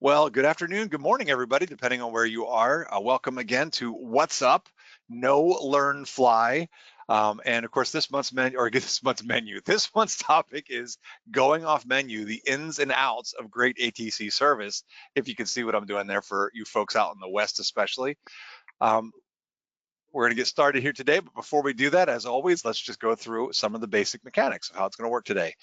Well, good afternoon, good morning, everybody, depending on where you are. Welcome again to What's Up, Know, Learn, Fly. And of course, this month's menu, or this month's topic is going off menu, the ins and outs of great ATC service. If you can see what I'm doing there for you folks out in the West, especially. We're going to get started here today, but before we do that, as always, let's just go through some of the basic mechanics of how it's going to work today.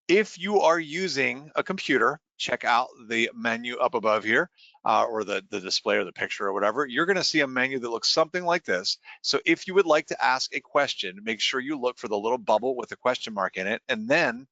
If you are using a computer, check out the menu up above here, or the display or the picture or whatever. You're going to see a menu that looks something like this. So if you would like to ask a question, make sure you look for the little bubble with a question mark in it, and then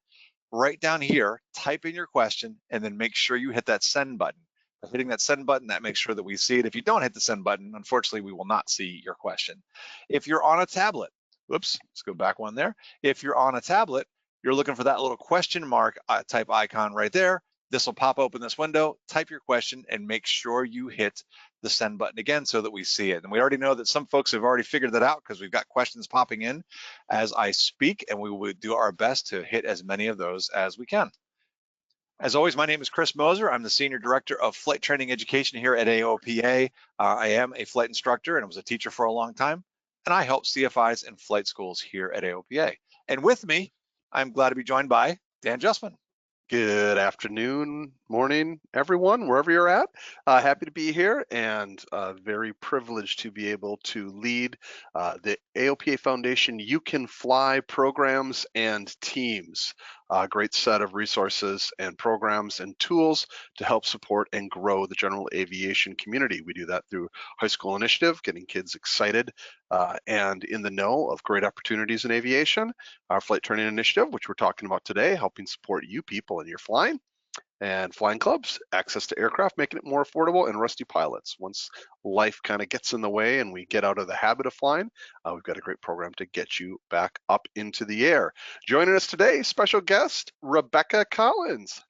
right down here, type in your question, and then make sure you hit that send button. By hitting that send button, that makes sure that we see it. If you don't hit the send button, unfortunately, we will not see your question. If you're on a tablet, whoops, let's go back one there. If you're on a tablet, you're looking for that little question mark type icon right there. This will pop open this window, type your question, and make sure you hit the send button again so that we see it. And we already know that some folks have already figured that out because we've got questions popping in as I speak, and we will do our best to hit as many of those as we can. As always, my name is Chris Moser. I'm the Senior Director of Flight Training Education here at AOPA. I am a flight instructor and was a teacher for a long time, and I help CFIs and flight schools here at AOPA. And with me, I'm glad to be joined by Dan Justman. Good afternoon, morning, everyone, wherever you're at. Happy to be here and very privileged to be able to lead the AOPA Foundation You Can Fly programs and teams. A great set of resources and programs and tools to help support and grow the general aviation community. We do that through High School Initiative, getting kids excited and in the know of great opportunities in aviation. Our Flight Training Initiative, which we're talking about today, helping support you people in your flying. And flying clubs, access to aircraft, making it more affordable, and rusty pilots. Once life kind of gets in the way and we get out of the habit of flying, we've got a great program to get you back up into the air. Joining us today, special guest, Rebecca Collins.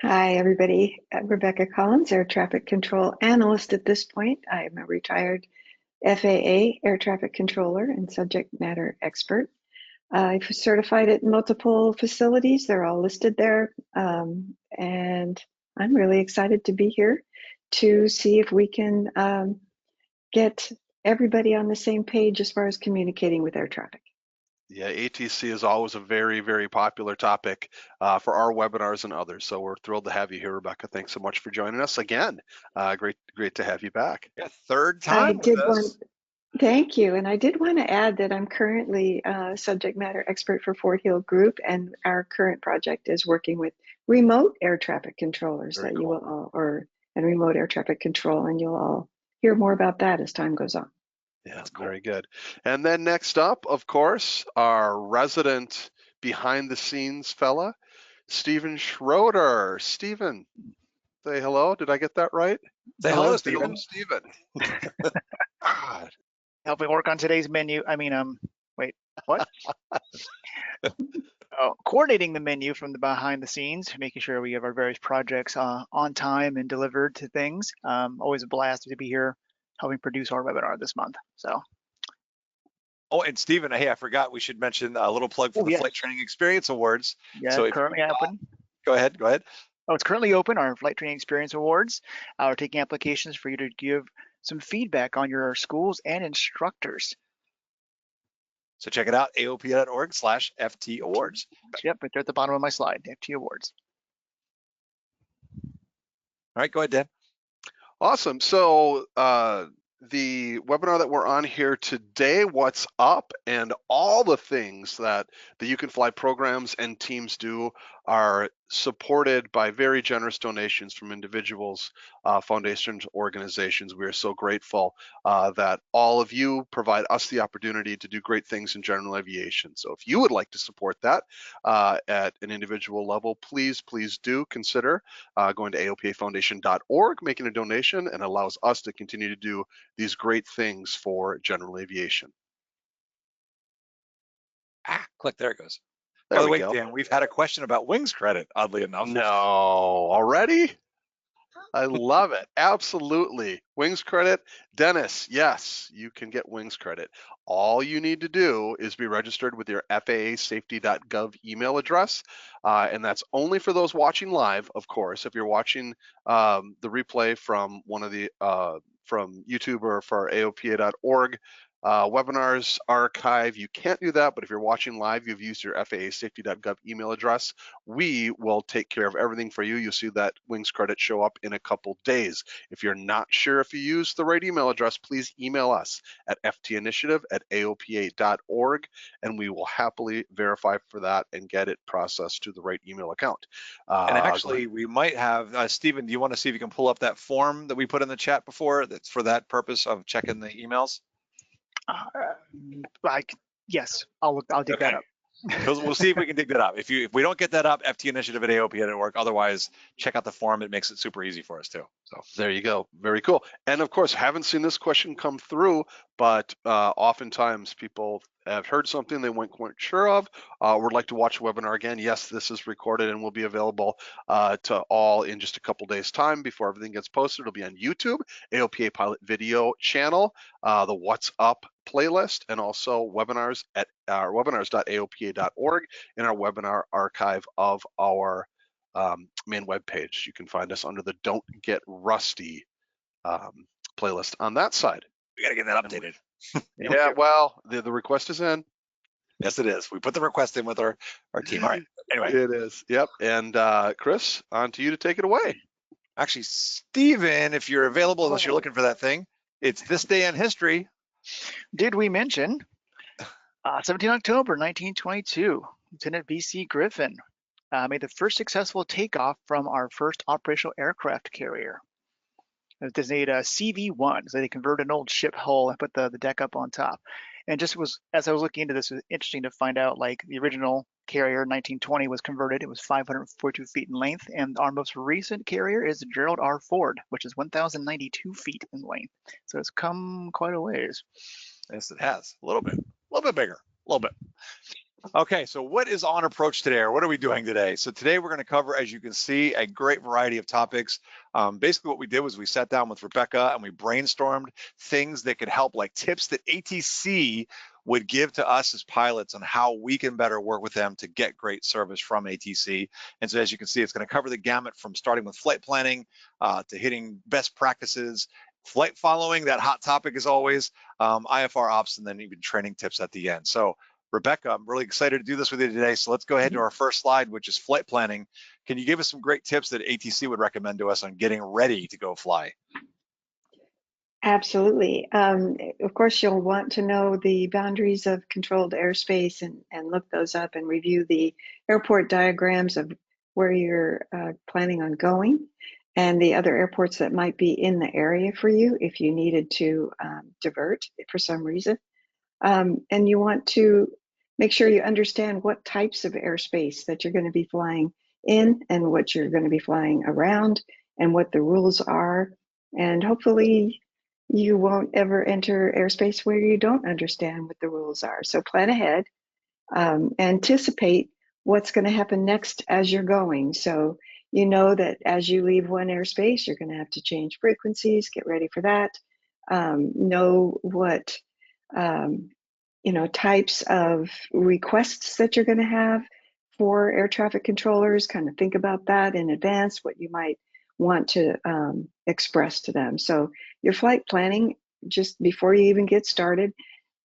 Hi, everybody. Rebecca Collins, Air Traffic Control Analyst at this point. I am a retired FAA Air Traffic Controller and subject matter expert. I've certified at multiple facilities. They're all listed there. And I'm really excited to be here to see if we can get everybody on the same page as far as communicating with air traffic. Yeah, ATC is always a very, very popular topic for our webinars and others. So we're thrilled to have you here, Rebecca. Thanks so much for joining us again. Great to have you back. Yeah, third time with us. Thank you. And I did want to add that I'm currently a subject matter expert for Fort Hill Group, and our current project is working with remote air traffic controllers Very that cool. you will all, and remote air traffic control, and you'll all hear more about that as time goes on. Yeah, that's cool. Very good. And then next up, of course, our resident behind the scenes fella, Stephen Schroeder. Stephen, say hello. Did I get that right? Say hello, Stephen. Stephen. God. Helping work on today's menu. Wait, what? Coordinating the menu from the behind the scenes, making sure we have our various projects on time and delivered to things. Always a blast to be here helping produce our webinar this month. So. Oh, and Stephen, hey, I forgot we should mention a little plug for the Flight Training Experience Awards. Yeah, so currently open. Go ahead. Oh, it's currently open, our Flight Training Experience Awards. We're taking applications for you to give some feedback on your schools and instructors. So check it out, aopa.org/FT Awards. Yep, right there at the bottom of my slide, FT Awards. All right, go ahead, Dan. Awesome. So the webinar that we're on here today, What's Up, and all the things that the You Can Fly programs and teams do are supported by very generous donations from individuals, foundations, organizations. We are so grateful that all of you provide us the opportunity to do great things in general aviation. So if you would like to support that at an individual level, please do consider going to aopafoundation.org, making a donation, and allows us to continue to do these great things for general aviation. Click, there it goes. There By the we way, go. Dan, we've had a question about wings credit, oddly enough. No, already? I love it. Absolutely. Wings credit. Dennis, yes, you can get wings credit. All you need to do is be registered with your FAAsafety.gov email address. And that's only for those watching live, of course. If you're watching the replay from one of the from YouTube or for AOPA.org webinars archive, you can't do that. But if you're watching live, you've used your FAAsafety.gov email address, we will take care of everything for you. You'll see that wings credit show up in a couple days. If you're not sure if you use the right email address, please email us at ftinitiative@aopa.org, and we will happily verify for that and get it processed to the right email account. And actually, we might have, Stephen, do you want to see if you can pull up that form that we put in the chat before that's for that purpose of checking the emails? Yes, I'll dig that up. We'll see if we can dig that up. If we don't get that up, ftinitiative@aopa.org. Otherwise, check out the forum. It makes it super easy for us too. So there you go. Very cool. And of course, haven't seen this question come through, but oftentimes people have heard something they weren't quite sure of, would like to watch the webinar again. Yes, this is recorded and will be available to all in just a couple days time before everything gets posted. It'll be on YouTube, AOPA Pilot Video channel, the What's Up playlist, and also webinars at our webinars.aopa.org in our webinar archive of our main webpage. You can find us under the Don't Get Rusty playlist on that side. We got to get that updated. Yeah, well, the request is in. Yes, it is. We put the request in with our team. All right. Anyway. It is. Yep. And Chris, on to you to take it away. Actually, Stephen, if you're available, unless you're looking for that thing, it's this day in history. Did we mention 17 October 1922, Lieutenant V.C. Griffin made the first successful takeoff from our first operational aircraft carrier. It was designated a CV-1, so they converted an old ship hull and put the deck up on top. And just as I was looking into this, it was interesting to find out, like, the original carrier 1920 was converted. It was 542 feet in length, and our most recent carrier is the Gerald R. Ford, which is 1,092 feet in length. So it's come quite a ways. Yes, it has. A little bit bigger, a little bit. Okay, so what is on approach today, or what are we doing today? So today we're going to cover, as you can see, a great variety of topics. Basically what we did was we sat down with Rebecca and we brainstormed things that could help, like tips that ATC would give to us as pilots on how we can better work with them to get great service from ATC. And so as you can see, it's going to cover the gamut from starting with flight planning to hitting best practices, flight following, that hot topic as always, IFR ops, and then even training tips at the end. So Rebecca, I'm really excited to do this with you today. So let's go ahead to our first slide, which is flight planning. Can you give us some great tips that ATC would recommend to us on getting ready to go fly? Absolutely. Of course, you'll want to know the boundaries of controlled airspace and look those up and review the airport diagrams of where you're planning on going and the other airports that might be in the area for you if you needed to divert for some reason. And you want to make sure you understand what types of airspace that you're going to be flying in and what you're going to be flying around and what the rules are. And hopefully you won't ever enter airspace where you don't understand what the rules are. So plan ahead, anticipate what's going to happen next as you're going. So you know that as you leave one airspace, you're going to have to change frequencies, get ready for that. Know what types of requests that you're going to have for air traffic controllers. Kind of think about that in advance, what you might want to express to them. So your flight planning, just before you even get started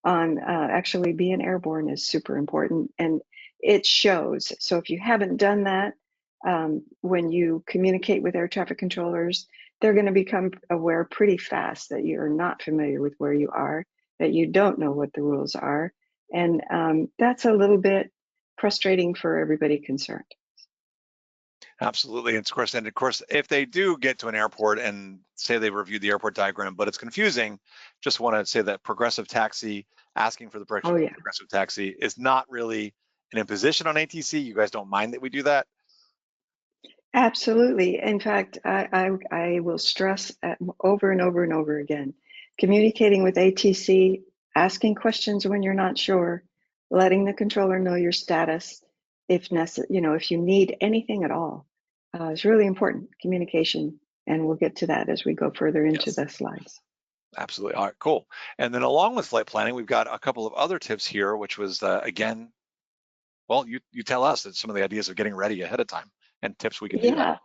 on actually being airborne, is super important, and it shows. So if you haven't done that, when you communicate with air traffic controllers, they're going to become aware pretty fast that you're not familiar with where you are, that you don't know what the rules are. And that's a little bit frustrating for everybody concerned. Absolutely. And of course, if they do get to an airport and say they reviewed the airport diagram, but it's confusing, just want to say that progressive taxi, asking for the progressive taxi, is not really an imposition on ATC. You guys don't mind that we do that? Absolutely. In fact, I will stress over and over and over again, communicating with ATC, asking questions when you're not sure, letting the controller know your status, if necessary, if you need anything at all. It's really important. Communication And we'll get to that as we go further into Yes. the slides. Absolutely. All right, cool. And then along with flight planning, we've got a couple of other tips here, which was, again, well, you tell us that some of the ideas of getting ready ahead of time and tips we can do that.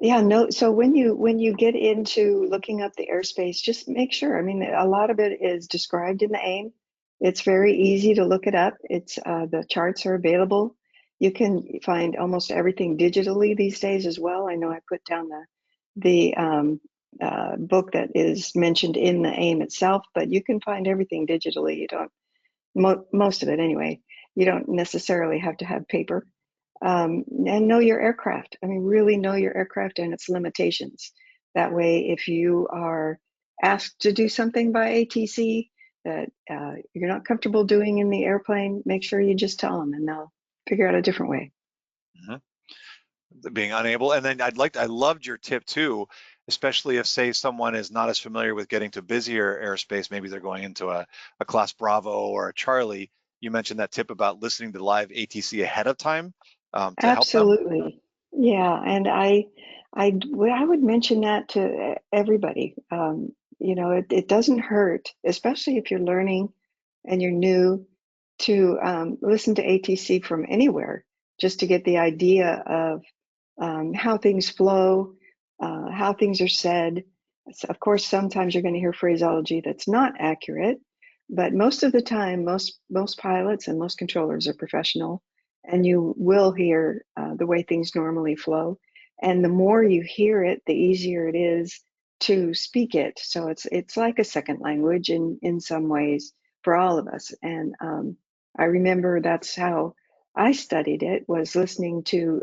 Yeah, no. So when you get into looking up the airspace, just make sure. I mean, a lot of it is described in the AIM. It's very easy to look it up. It's the charts are available. You can find almost everything digitally these days as well. I know I put down the book that is mentioned in the AIM itself, but you can find everything digitally. You don't, most of it anyway. You don't necessarily have to have paper. And know your aircraft. I mean, really know your aircraft and its limitations. That way, if you are asked to do something by ATC that you're not comfortable doing in the airplane, make sure you just tell them and they'll figure out a different way. Being unable. And then I loved your tip too, especially if, say, someone is not as familiar with getting to busier airspace, maybe they're going into a class Bravo or a Charlie. You mentioned that tip about listening to live ATC ahead of time to help them. Absolutely. Yeah, and I would mention that to everybody. You know, it doesn't hurt, especially if you're learning and you're new, to listen to ATC from anywhere, just to get the idea of how things flow, how things are said. So of course, sometimes you're going to hear phraseology that's not accurate, but most of the time, most pilots and most controllers are professional, and you will hear the way things normally flow. And the more you hear it, the easier it is to speak it. So it's like a second language in some ways for all of us. And I remember that's how I studied it, was listening to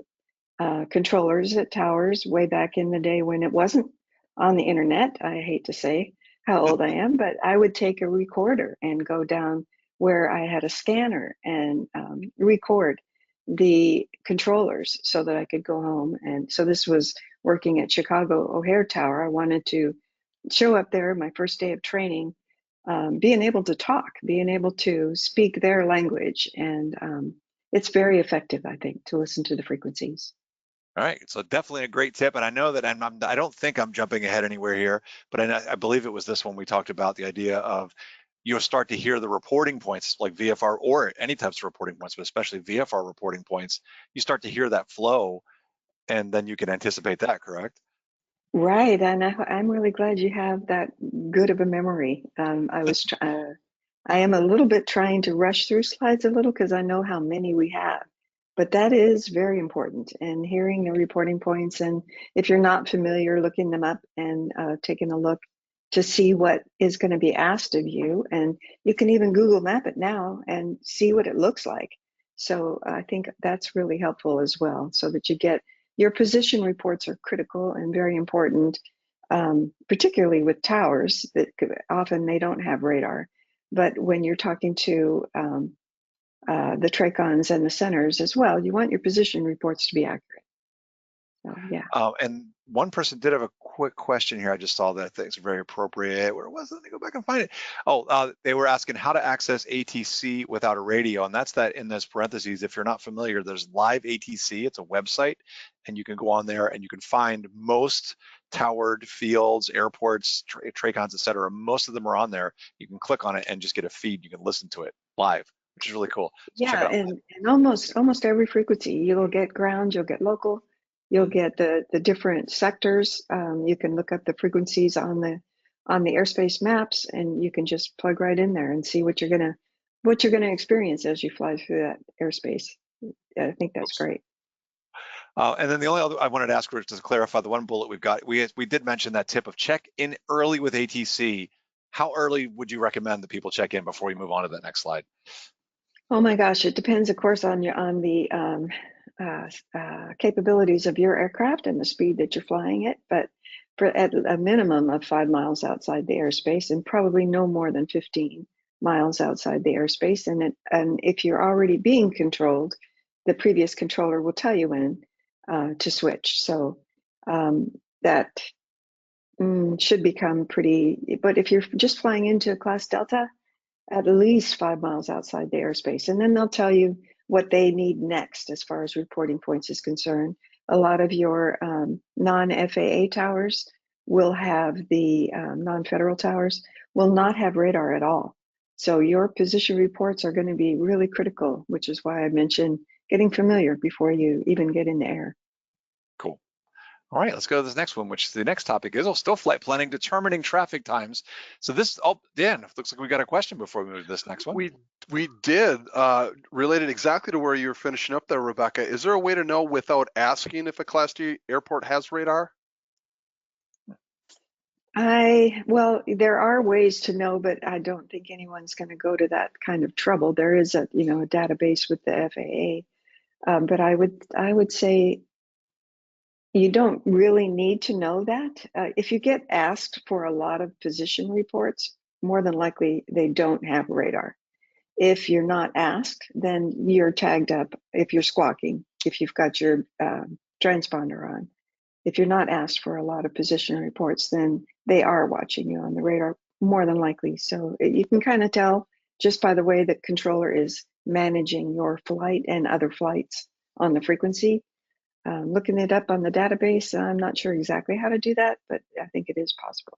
controllers at towers way back in the day when it wasn't on the internet. I hate to say how old I am, but I would take a recorder and go down where I had a scanner and record the controllers so that I could go home. And so this was working at Chicago O'Hare Tower. I wanted to show up there my first day of training, being able to talk, being able to speak their language. And it's very effective, I think, to listen to the frequencies. All right, so definitely a great tip, and I know that I don't think I'm jumping ahead anywhere here, but I believe it was this one we talked about, the idea of you'll start to hear the reporting points like VFR or any types of reporting points, but especially VFR reporting points. You start to hear that flow, and then you can anticipate that, correct? Right, and I'm really glad you have that good of a memory. I am a little bit trying to rush through slides a little because I know how many we have, but that is very important. And hearing the reporting points, and if you're not familiar, looking them up and taking a look to see what is going to be asked of you. And you can even Google Map it now and see what it looks like. So I think that's really helpful as well, so that you get your position reports are critical and very important, particularly with towers that often they don't have radar. But when you're talking to the TRACONs and the centers as well, you want your position reports to be accurate. So, yeah. And one person did have a quick question here. I just saw that I think it's very appropriate. Where was it? Let me go back and find it. Oh, they were asking how to access ATC without a radio, and that's that in those parentheses. If you're not familiar, there's Live ATC. It's a website, and you can go on there and you can find most towered fields, airports, TRACONs, et cetera. Most of them are on there. You can click on it and just get a feed. You can listen to it live, which is really cool. So check Yeah, it out. and almost every frequency, you'll get ground, you'll get local, you'll get the different sectors. You can look up the frequencies on the airspace maps, and you can just plug right in there and see what you're gonna experience as you fly through that airspace. I think that's great. And then the only other I wanted to ask was to clarify the one bullet we've got. We did mention that tip of check in early with ATC. How early would you recommend that people check in before we move on to the next slide? Oh my gosh, it depends, of course, on the capabilities of your aircraft and the speed that you're flying it. But at a minimum of 5 miles outside the airspace, and probably no more than 15 miles outside the airspace. And if you're already being controlled, the previous controller will tell you when to switch. So that should become pretty. But if you're just flying into class Delta, at least 5 miles outside the airspace. And then they'll tell you what they need next as far as reporting points is concerned. A lot of your non-FAA towers will have the non-federal towers will not have radar at all. So your position reports are going to be really critical, which is why I mentioned getting familiar before you even get in the air. Cool. All right, let's go to this next one, which the next topic is still flight planning, determining traffic times. So this, Dan, looks like we got a question before we move to this next one. We did, related exactly to where you were finishing up there, Rebecca. Is there a way to know without asking if a Class D airport has radar? Well, there are ways to know, but I don't think anyone's going to go to that kind of trouble. There is a database with the FAA, but I would say you don't really need to know that. If you get asked for a lot of position reports, more than likely they don't have radar. If you're not asked, then you're tagged up. If you're squawking, if you've got your transponder on. If you're not asked for a lot of position reports, then they are watching you on the radar, more than likely. So you can kind of tell just by the way the controller is managing your flight and other flights on the frequency. Looking it up on the database, I'm not sure exactly how to do that, but I think it is possible.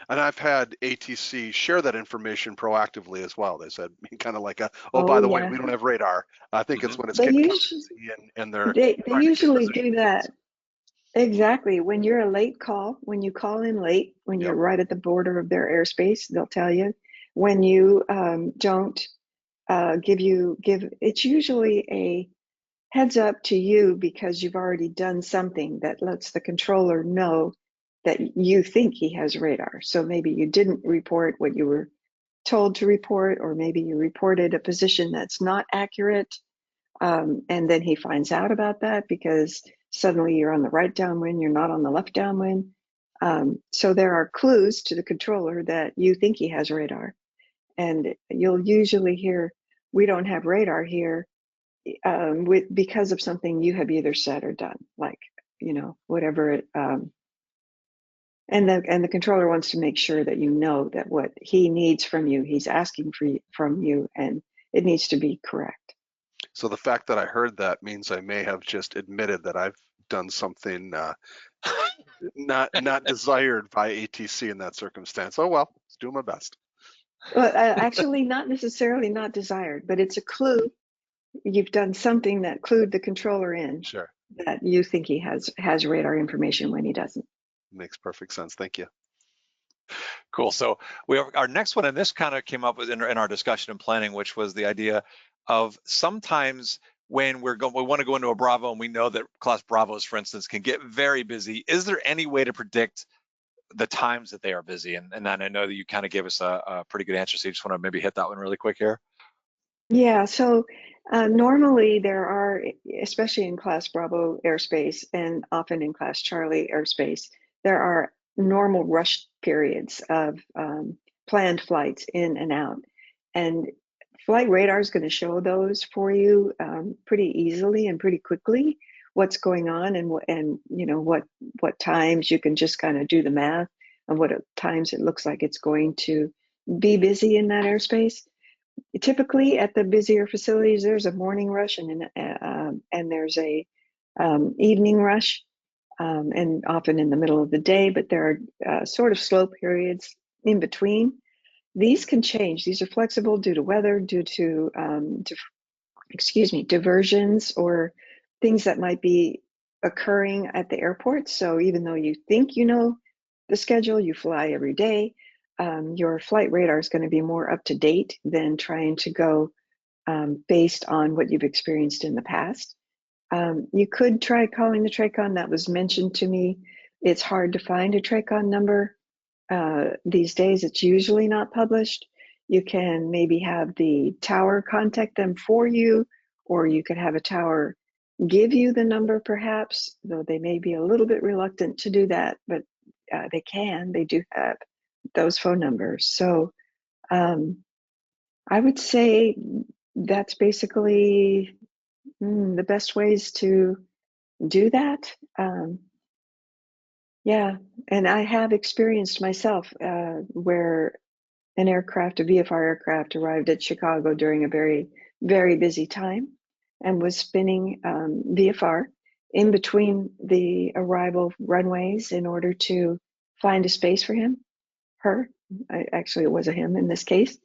And I've had ATC share that information proactively as well. They said kind of like, by the way, we don't have radar. I think it's when it's getting busy and they're they usually do that. Exactly. When you're a late call, when you call in late, when you're right at the border of their airspace, they'll tell you. When you don't it's usually a heads up to you because you've already done something that lets the controller know that you think he has radar. So maybe you didn't report what you were told to report, or maybe you reported a position that's not accurate. And then he finds out about that because suddenly you're on the right downwind, you're not on the left downwind. So there are clues to the controller that you think he has radar. And you'll usually hear, we don't have radar here because of something you have either said or done, like, whatever it, and the controller wants to make sure that you know that what he needs from you, he's asking from you, and it needs to be correct. So the fact that I heard that means I may have just admitted that I've done something not desired by ATC in that circumstance. Oh well, let's do my best. Well, actually, not necessarily not desired, but it's a clue. You've done something that clued the controller in. Sure. That you think he has radar information when he doesn't. Makes perfect sense. Thank you. Cool. So our next one, and this kind of came up with in our discussion and planning, which was the idea of sometimes when we want to go into a Bravo and we know that Class Bravos, for instance, can get very busy. Is there any way to predict the times that they are busy? And then I know that you kind of gave us a pretty good answer, so you just want to maybe hit that one really quick here. Yeah, so normally there are, especially in Class Bravo airspace and often in Class Charlie airspace, there are normal rush periods of planned flights in and out. And flight radar is going to show those for you pretty easily and pretty quickly, what's going on and what times you can just kind of do the math and what times it looks like it's going to be busy in that airspace. Typically at the busier facilities, there's a morning rush and there's a evening rush, and often in the middle of the day, but there are sort of slow periods in between. These can change. These are flexible due to weather, due to diversions or things that might be occurring at the airport. So even though you think you know the schedule, you fly every day, your flight radar is going to be more up to date than trying to go based on what you've experienced in the past. You could try calling the TRACON. That was mentioned to me. It's hard to find a TRACON number these days. It's usually not published. You can maybe have the tower contact them for you, or you could have a tower give you the number perhaps, though they may be a little bit reluctant to do that, but they do have those phone numbers. So I would say that's basically the best ways to do that. Yeah, and I have experienced myself where an aircraft, a VFR aircraft, arrived at Chicago during a very, very busy time and was spinning VFR. in between the arrival runways in order to find a space for him, her, actually it was a him in this case,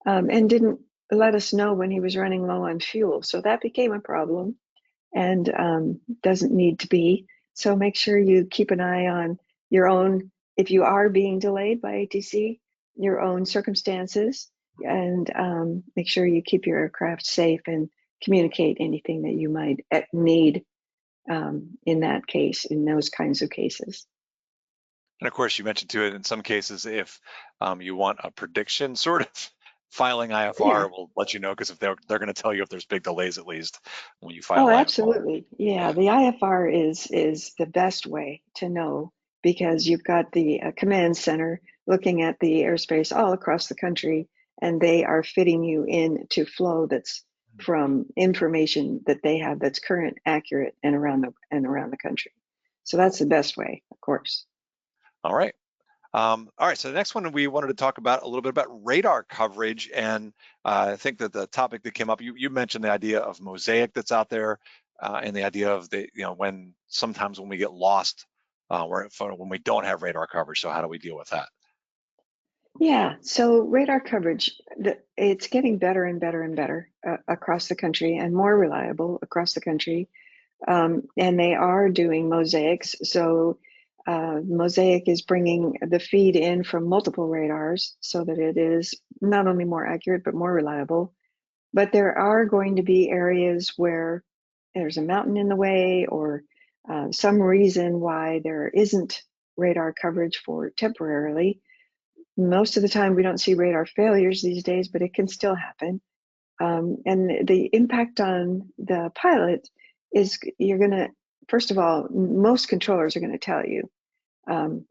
and didn't let us know when he was running low on fuel. So that became a problem and doesn't need to be. So make sure you keep an eye on your own, if you are being delayed by ATC, your own circumstances, and make sure you keep your aircraft safe and communicate anything that you might need in that case, in those kinds of cases. And of course, you mentioned too, in some cases, if you want a prediction, sort of filing IFR Yeah. will let you know, because if they're going to tell you if there's big delays, at least when you Oh, file IFR. absolutely. Yeah, the IFR is the best way to know, because you've got the command center looking at the airspace all across the country, and they are fitting you into flow that's from information that they have that's current, accurate, and around the country. So that's the best way, of course. All right. All right, so the next one we wanted to talk about a little bit about radar coverage, and I think that the topic that came up, you mentioned the idea of mosaic that's out there, and the idea of the, when sometimes when we get lost, when we don't have radar coverage. So how do we deal with that? Yeah, so radar coverage, it's getting better and better and better across the country, and more reliable across the country. And they are doing mosaics. So Mosaic is bringing the feed in from multiple radars so that it is not only more accurate, but more reliable. But there are going to be areas where there's a mountain in the way, or some reason why there isn't radar coverage for temporarily. Most of the time we don't see radar failures these days, but it can still happen. And the impact on the pilot is, you're going to, first of all, most controllers are going to tell you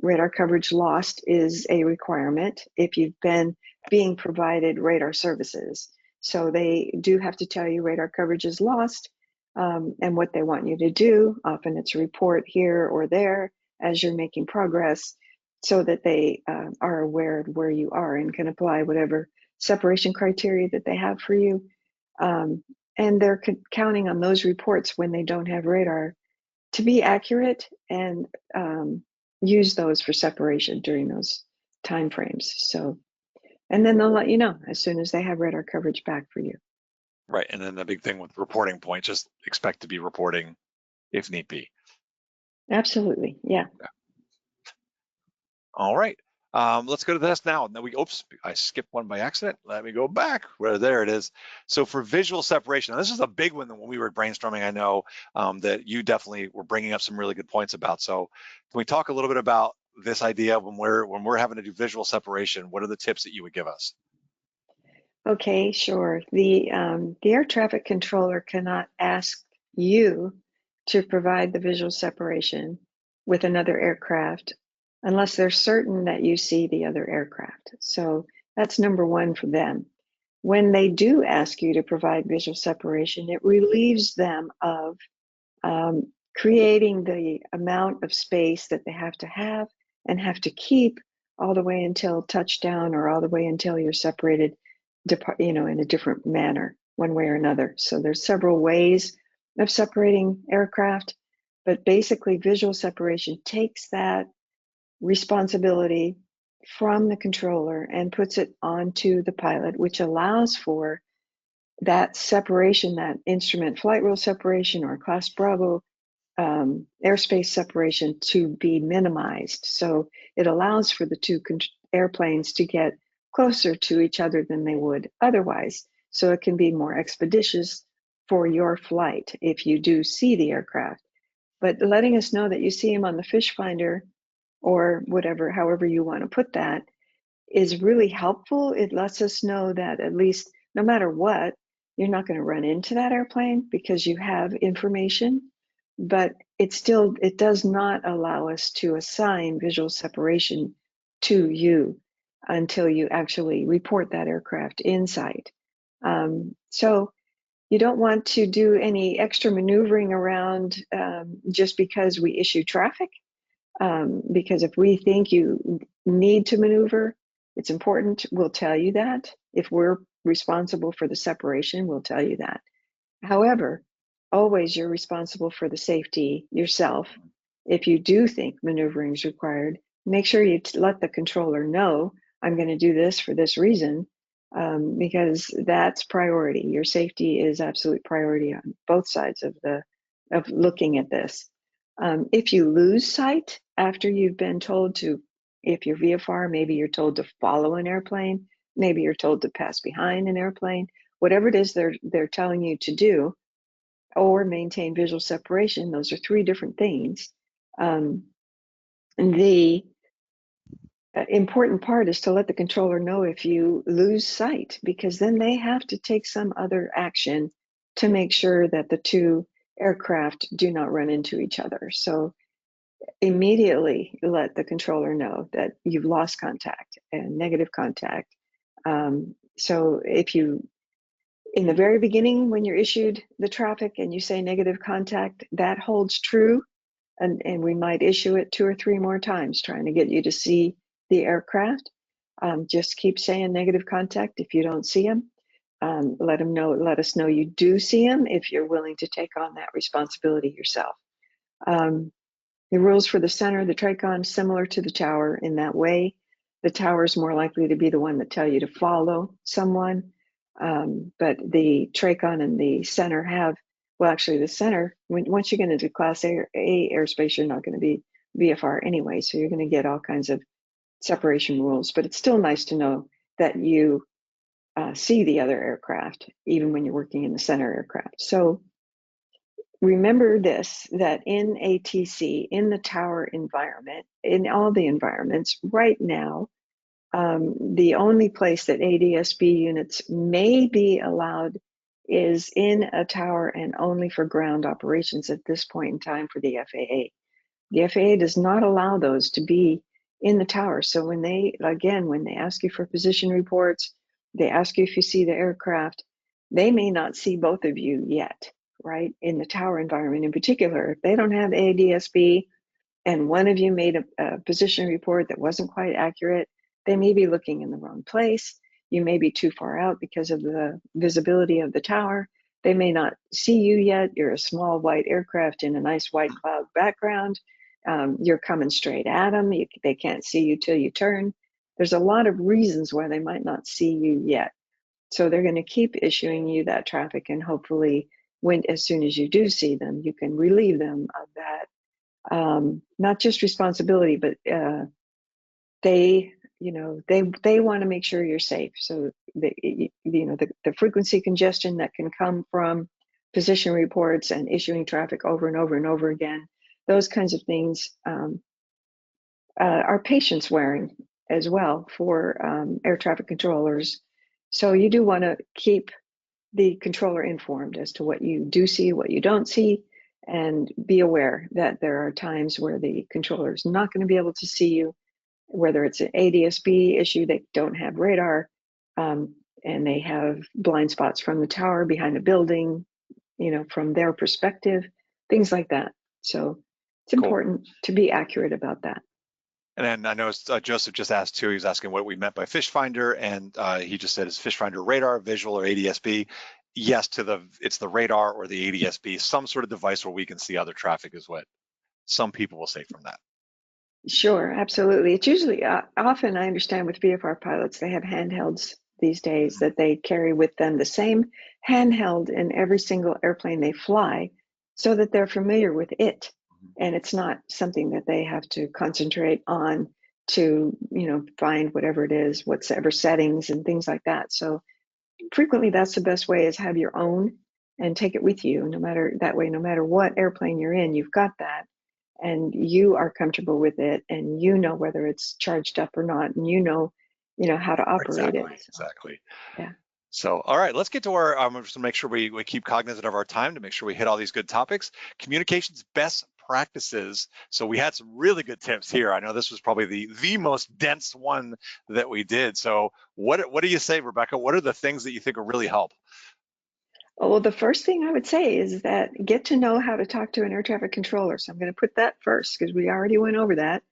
radar coverage lost is a requirement if you've been being provided radar services. So they do have to tell you radar coverage is lost, and what they want you to do. Often it's a report here or there as you're making progress, so that they are aware of where you are and can apply whatever separation criteria that they have for you. And they're counting on those reports when they don't have radar to be accurate, and use those for separation during those time frames. So, and then they'll let you know as soon as they have radar coverage back for you. Right, and then the big thing with reporting points, just expect to be reporting if need be. Absolutely, yeah. All right, let's go to this now. Now oops, I skipped one by accident. Let me go back. There it is. So for visual separation, now this is a big one that when we were brainstorming, I know that you definitely were bringing up some really good points about. So can we talk a little bit about this idea when we're having to do visual separation? What are the tips that you would give us? Okay, sure. The air traffic controller cannot ask you to provide the visual separation with another aircraft unless they're certain that you see the other aircraft. So that's number one for them. When they do ask you to provide visual separation, it relieves them of creating the amount of space that they have and have to keep all the way until touchdown, or all the way until you're separated, in a different manner, one way or another. So there's several ways of separating aircraft, but basically visual separation takes that responsibility from the controller and puts it onto the pilot, which allows for that separation, that instrument flight rule separation or class Bravo airspace separation, to be minimized. So it allows for the two airplanes to get closer to each other than they would otherwise. So it can be more expeditious for your flight if you do see the aircraft. But letting us know that you see them on the fish finder, or whatever, however you want to put that, is really helpful. It lets us know that at least no matter what, you're not going to run into that airplane because you have information. But it does not allow us to assign visual separation to you until you actually report that aircraft in sight. So you don't want to do any extra maneuvering around just because we issue traffic. Because if we think you need to maneuver, it's important, we'll tell you that. If we're responsible for the separation, we'll tell you that. However, always you're responsible for the safety yourself. If you do think maneuvering is required, make sure you let the controller know, I'm going to do this for this reason, because that's priority. Your safety is absolute priority on both sides of looking at this. If you lose sight after you've been told to, if you're VFR, maybe you're told to follow an airplane, maybe you're told to pass behind an airplane, whatever it is they're telling you to do, or maintain visual separation. Those are three different things. The important part is to let the controller know if you lose sight, because then they have to take some other action to make sure that the two aircraft do not run into each other. So immediately let the controller know that you've lost contact and negative contact. So if you, in the very beginning, when you're issued the traffic and you say negative contact, that holds true. And we might issue it 2 or 3 more times, trying to get you to see the aircraft. Just keep saying negative contact if you don't see them. Let us know you do see them if you're willing to take on that responsibility yourself. The rules for the center, the TRACON, similar to the tower in that way. The tower is more likely to be the one that tell you to follow someone, but the TRACON and the center have, well, actually the center, once you get into Class A airspace, you're not going to be VFR anyway, so you're going to get all kinds of separation rules, but it's still nice to know that you see the other aircraft, even when you're working in the center aircraft. So remember this, that in ATC, in the tower environment, in all the environments right now, the only place that ADS-B units may be allowed is in a tower and only for ground operations at this point in time for the FAA. The FAA does not allow those to be in the tower. So when they ask you for position reports, they ask you if you see the aircraft, they may not see both of you yet, right? In the tower environment in particular, if they don't have ADS-B and one of you made a position report that wasn't quite accurate, they may be looking in the wrong place. You may be too far out because of the visibility of the tower. They may not see you yet. You're a small white aircraft in a nice white cloud background. You're coming straight at them. They can't see you till you turn. There's a lot of reasons why they might not see you yet. So they're going to keep issuing you that traffic, and hopefully as soon as you do see them, you can relieve them of that, not just responsibility, but they want to make sure you're safe. So the frequency congestion that can come from position reports and issuing traffic over and over and over again, those kinds of things are patience wearing as well for air traffic controllers. So you do want to keep the controller informed as to what you do see, what you don't see, and be aware that there are times where the controller is not going to be able to see you, whether it's an ADS-B issue, they don't have radar, and they have blind spots from the tower behind a building, from their perspective, things like that. So it's important to be accurate about that. And then I know Joseph just asked too, he was asking what we meant by fish finder, and he just said, is fish finder radar, visual, or ADS-B? Yes, it's the radar or the ADS-B, some sort of device where we can see other traffic is what some people will say from that. Sure, absolutely. It's usually, often I understand with VFR pilots, they have handhelds these days that they carry with them, the same handheld in every single airplane they fly, so that they're familiar with it. And it's not something that they have to concentrate on to, find whatever it is, whatever settings and things like that. So frequently that's the best way, is have your own and take it with you. No matter what airplane you're in, you've got that. And you are comfortable with it, and whether it's charged up or not, and how to operate it. Exactly. Yeah. So, all right, let's get to our, just to make sure we keep cognizant of our time, to make sure we hit all these good topics. Communications best practices. So we had some really good tips here. I know this was probably the most dense one that we did. So what do you say, Rebecca? What are the things that you think will really help? Well, the first thing I would say is that get to know how to talk to an air traffic controller. So I'm going to put that first, because we already went over that.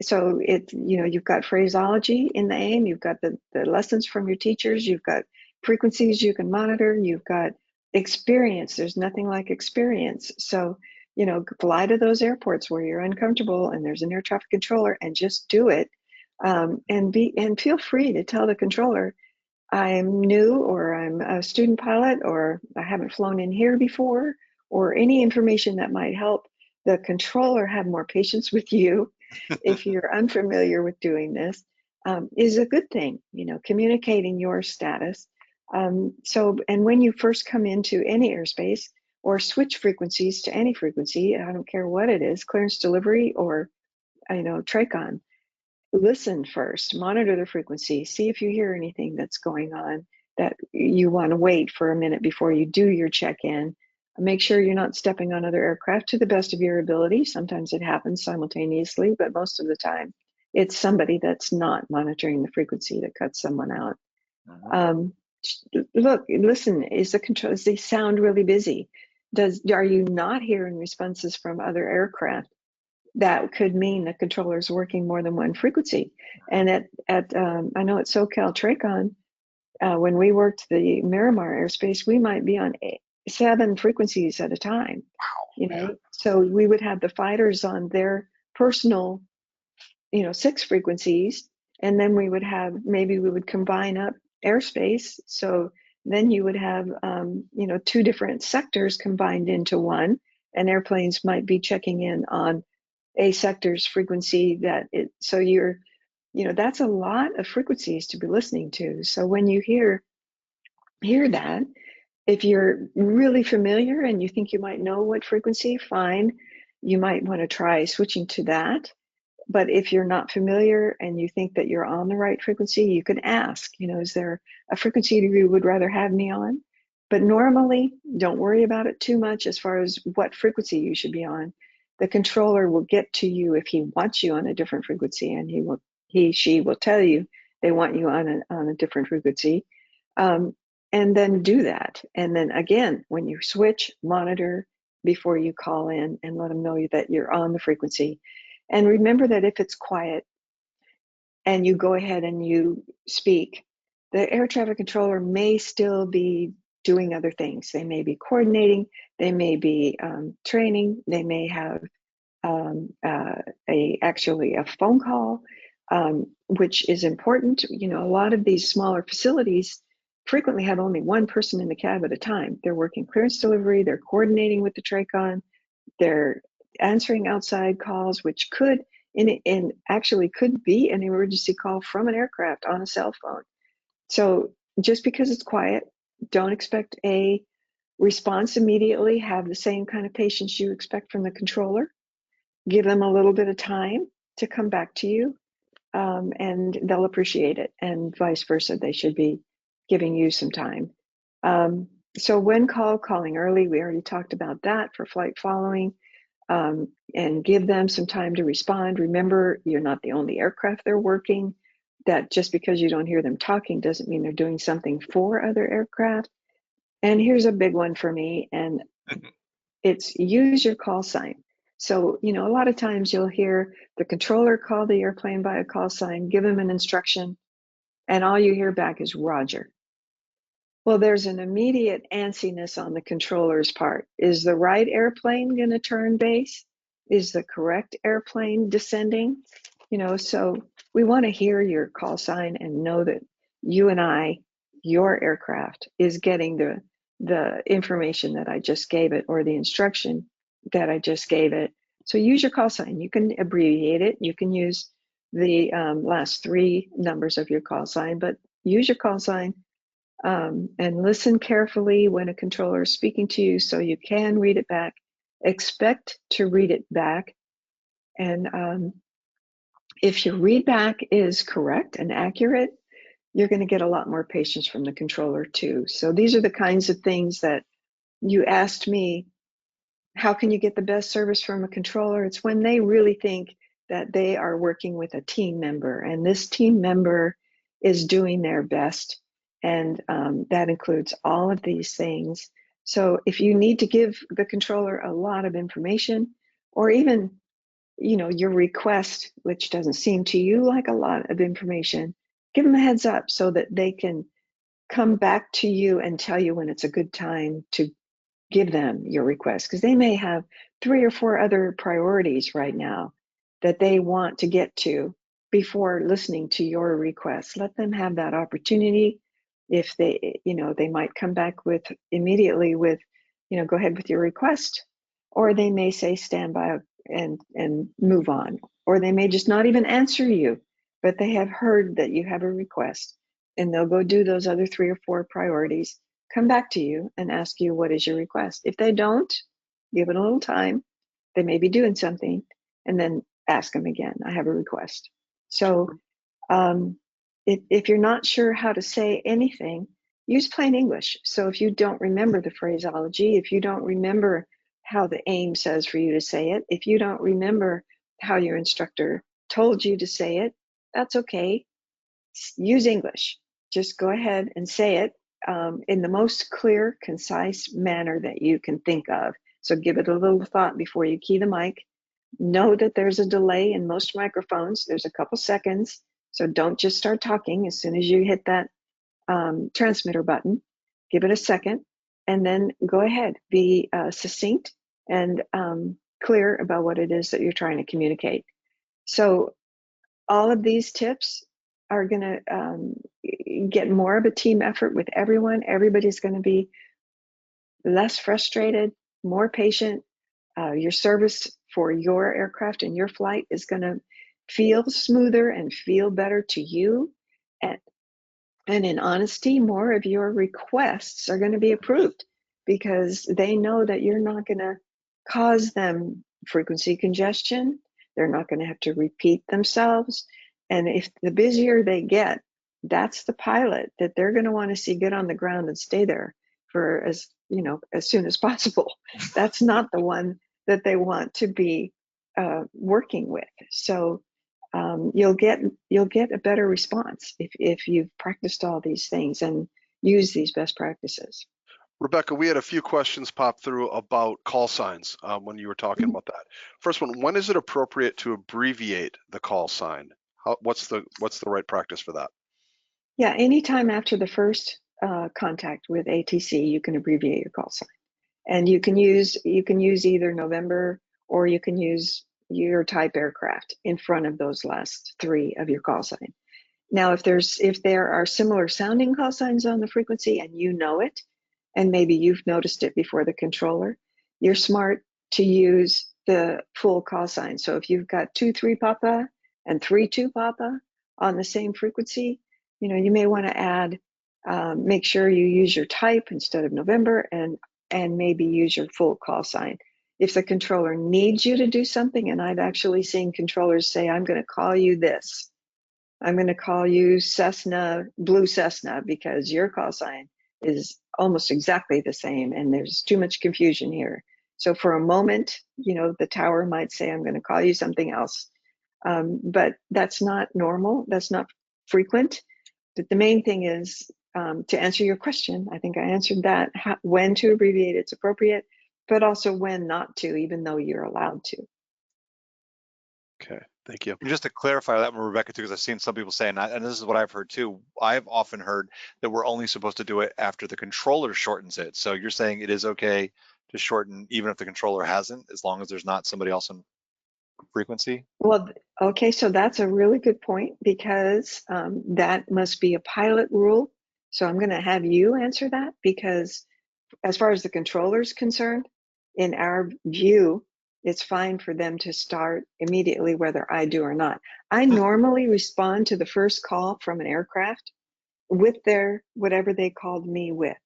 So you've got phraseology in the AIM, you've got the lessons from your teachers, you've got frequencies you can monitor, you've got experience. There's nothing like experience. So, you know, fly to those airports where you're uncomfortable and there's an air traffic controller and just do it. And feel free to tell the controller, I'm new, or I'm a student pilot, or I haven't flown in here before, or any information that might help the controller have more patience with you if you're unfamiliar with doing this, is a good thing, you know, communicating your status. And when you first come into any airspace or switch frequencies to any frequency, I don't care what it is, clearance delivery or, you know, TRACON, listen first, monitor the frequency, see if you hear anything that's going on that you want to wait for a minute before you do your check-in. Make sure you're not stepping on other aircraft to the best of your ability. Sometimes it happens simultaneously, but most of the time it's somebody that's not monitoring the frequency that cuts someone out. Look, listen, is the control, does they sound really busy? Are you not hearing responses from other aircraft? That could mean the controller is working more than one frequency. And I know at SoCal TRACON, when we worked the Miramar airspace, we might be on 7 frequencies at a time. Wow. You know, so we would have the fighters on their personal, you know, 6 frequencies, and then we would combine up airspace. So then you would have, you know, 2 different sectors combined into one, and airplanes might be checking in on a sector's frequency so you're, you know, that's a lot of frequencies to be listening to. So when you hear that, if you're really familiar and you think you might know what frequency, fine, you might want to try switching to that. But if you're not familiar and you think that you're on the right frequency, you can ask, you know, is there a frequency you would rather have me on? But normally, don't worry about it too much as far as what frequency you should be on. The controller will get to you if he wants you on a different frequency, and she will tell you they want you on a different frequency. And then do that. And then again, when you switch, monitor before you call in and let them know that you're on the frequency. And remember that if it's quiet and you go ahead and you speak, the air traffic controller may still be doing other things. They may be coordinating, they may be training, they may have actually a phone call, which is important. You know, a lot of these smaller facilities frequently have only one person in the cab at a time. They're working clearance delivery, they're coordinating with the TRACON, they're answering outside calls, which could actually could be an emergency call from an aircraft on a cell phone. So just because it's quiet, don't expect a response immediately. Have the same kind of patience you expect from the controller. Give them a little bit of time to come back to you, and they'll appreciate it, and vice versa. They should be giving you some time. So when calling early, we already talked about that for flight following, and give them some time to respond. Remember, you're not the only aircraft they're working. That just because you don't hear them talking doesn't mean they're doing something for other aircraft. And here's a big one for me, and it's use your call sign. So, you know, a lot of times you'll hear the controller call the airplane by a call sign, give them an instruction, and all you hear back is Roger. Well, there's an immediate antsiness on the controller's part. Is the right airplane going to turn base? Is the correct airplane descending? You know, so we want to hear your call sign and know that your aircraft is getting the information that I just gave it, or the instruction that I just gave it. So use your call sign. You can abbreviate it. You can use the last 3 numbers of your call sign, but use your call sign. And listen carefully when a controller is speaking to you so you can read it back. Expect to read it back. And if your read back is correct and accurate, you're going to get a lot more patience from the controller too. So these are the kinds of things that you asked me, how can you get the best service from a controller? It's when they really think that they are working with a team member, and this team member is doing their best. And that includes all of these things. So if you need to give the controller a lot of information, or even, you know, your request, which doesn't seem to you like a lot of information, give them a heads up so that they can come back to you and tell you when it's a good time to give them your request, because they may have 3 or 4 other priorities right now that they want to get to before listening to your request. Let them have that opportunity. If they, they might come back with immediately with, go ahead with your request, or they may say stand by and move on, or they may just not even answer you, but they have heard that you have a request and they'll go do those other 3 or 4 priorities, come back to you and ask you, what is your request? If they don't, give it a little time. They may be doing something, and then ask them again, I have a request. So if you're not sure how to say anything, use plain English. So if you don't remember the phraseology, if you don't remember how the AIM says for you to say it, if you don't remember how your instructor told you to say it, that's okay. Use English. Just go ahead and say it in the most clear, concise manner that you can think of. So give it a little thought before you key the mic. Know that there's a delay in most microphones. There's a couple seconds. So don't just start talking as soon as you hit that transmitter button. Give it a second and then go ahead. Be succinct and clear about what it is that you're trying to communicate. So all of these tips are going to get more of a team effort with everyone. Everybody's going to be less frustrated, more patient. Your service for your aircraft and your flight is going to feel smoother and feel better to you. And in honesty, more of your requests are going to be approved because they know that you're not going to cause them frequency congestion. They're not going to have to repeat themselves. And if the busier they get, that's the pilot that they're going to want to see get on the ground and stay there for as soon as possible. That's not the one that they want to be working with. So you'll get a better response if you've practiced all these things and use these best practices. Rebecca, we had a few questions pop through about call signs when you were talking about that. First one, when is it appropriate to abbreviate the call sign? What's the right practice for that? Yeah, anytime after the first contact with ATC, you can abbreviate your call sign, and you can use either November or you can use your type aircraft in front of those last 3 of your call sign. Now, if there are similar sounding call signs on the frequency and you know it, and maybe you've noticed it before the controller, you're smart to use the full call sign. So if you've got 2-3 Papa and 3-2 Papa on the same frequency, you may want to add, make sure you use your type instead of November and maybe use your full call sign. If the controller needs you to do something, and I've actually seen controllers say, I'm going to call you this. I'm going to call you Cessna, Blue Cessna, because your call sign is almost exactly the same and there's too much confusion here. So for a moment, the tower might say, I'm going to call you something else. But that's not normal. That's not frequent. But the main thing is to answer your question. I think I answered that. When to abbreviate, it's appropriate, but also when not to, even though you're allowed to. Okay, thank you. And just to clarify that one, Rebecca, too, because I've seen some people say, and this is what I've heard too, I've often heard that we're only supposed to do it after the controller shortens it. So you're saying it is okay to shorten even if the controller hasn't, as long as there's not somebody else in frequency? Well, okay, so that's a really good point because that must be a pilot rule. So I'm going to have you answer that because as far as the controller is concerned, in our view, it's fine for them to start immediately whether I do or not. I normally respond to the first call from an aircraft with their whatever they called me with.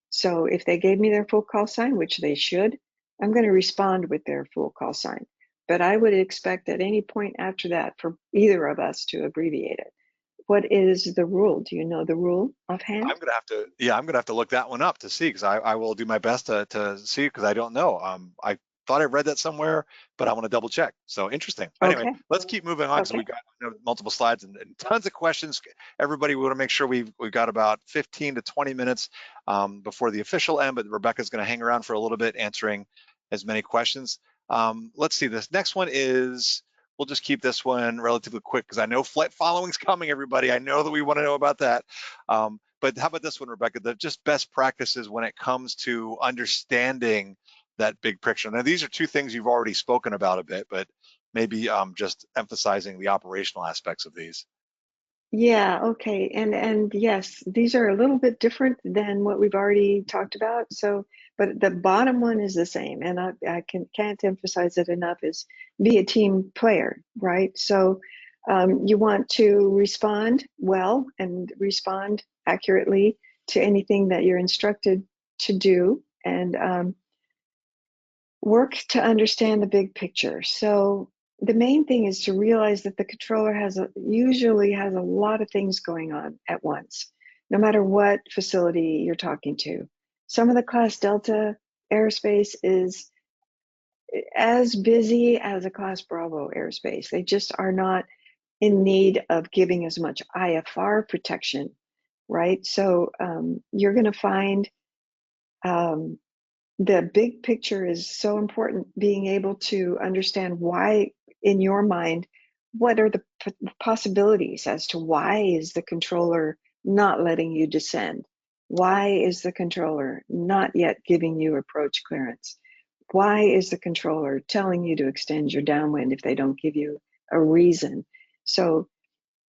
So if they gave me their full call sign, which they should, I'm going to respond with their full call sign. But I would expect at any point after that for either of us to abbreviate it. What is the rule? Do you know the rule offhand? I'm gonna have to look that one up to see, because I will do my best to see, because I don't know. I thought I read that somewhere, but I want to double check. So interesting. Anyway, Okay. let's keep moving on because we've got multiple slides and tons of questions. Everybody, we want to make sure we've got about 15 to 20 minutes before the official end, but Rebecca's going to hang around for a little bit answering as many questions. Let's see, this next one is, we'll just keep this one relatively quick because I know flight following's coming, everybody. I know that we want to know about that. But but how about this one, Rebecca? The just best practices when it comes to understanding that big picture. Now, these are two things you've already spoken about a bit, but maybe just emphasizing the operational aspects of these. Yeah, okay. And yes, these are a little bit different than what we've already talked about. So, but the bottom one is the same, and I can't emphasize it enough, is be a team player, right? So you want to respond well and respond accurately to anything that you're instructed to do, and work to understand the big picture. So the main thing is to realize that the controller usually has a lot of things going on at once, no matter what facility you're talking to. Some of the Class Delta airspace is as busy as a Class Bravo airspace. They just are not in need of giving as much IFR protection, right? So you're going to find the big picture is so important, being able to understand why, in your mind, what are the possibilities as to why is the controller not letting you descend? Why is the controller not yet giving you approach clearance? Why is the controller telling you to extend your downwind if they don't give you a reason? So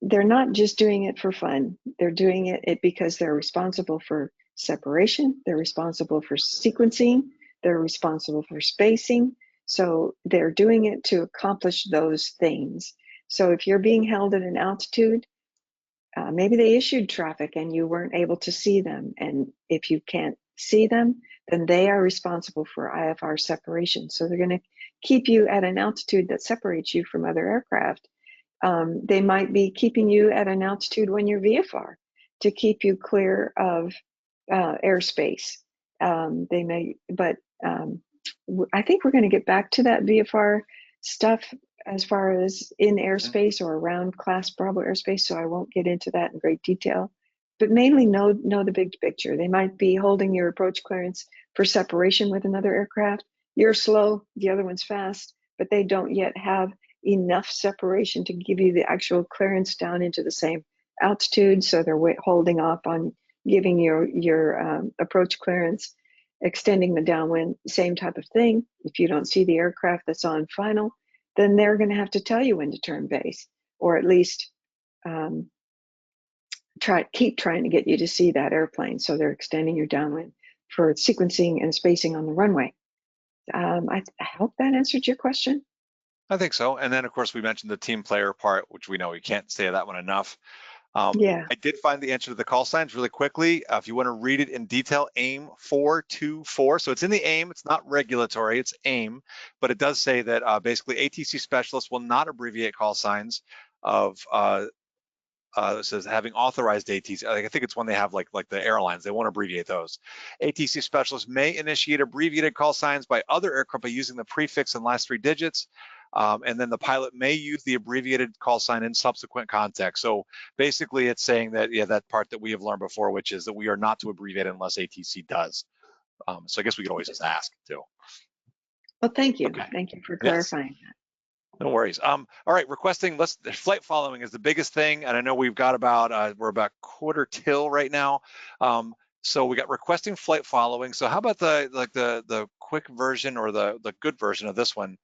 they're not just doing it for fun. They're doing it because they're responsible for separation. They're responsible for sequencing. They're responsible for spacing. So they're doing it to accomplish those things. So if you're being held at an altitude, maybe they issued traffic and you weren't able to see them. And if you can't see them, then they are responsible for IFR separation. So they're going to keep you at an altitude that separates you from other aircraft. They might be keeping you at an altitude when you're VFR to keep you clear of airspace. They may, but I think we're going to get back to that VFR stuff as far as in airspace or around Class Bravo airspace, so I won't get into that in great detail. But mainly know the big picture. They might be holding your approach clearance for separation with another aircraft. You're slow, the other one's fast, but they don't yet have enough separation to give you the actual clearance down into the same altitude, so they're holding off on giving your approach clearance, extending the downwind, same type of thing. If you don't see the aircraft that's on final, then they're going to have to tell you when to turn base, or at least keep trying to get you to see that airplane. So they're extending your downwind for sequencing and spacing on the runway. I hope that answered your question. I think so. And then, of course, we mentioned the team player part, which we know we can't say that one enough. Yeah. I did find the answer to the call signs really quickly. If you want to read it in detail, AIM 424. So it's in the AIM. It's not regulatory. It's AIM. But it does say that basically ATC specialists will not abbreviate call signs of it says having authorized ATC. I think it's when they have like the airlines, they won't abbreviate those. ATC specialists may initiate abbreviated call signs by other aircraft by using the prefix and last 3 digits. And then the pilot may use the abbreviated call sign in subsequent context. So basically it's saying that, yeah, that part that we have learned before, which is that we are not to abbreviate unless ATC does. So I guess we could always just ask too. Well, thank you. Okay. Thank you for Yes. clarifying that. No worries. All right, requesting, flight following is the biggest thing. And I know we've got about, we're about quarter till right now. So we got requesting flight following. So how about the quick version or the good version of this one?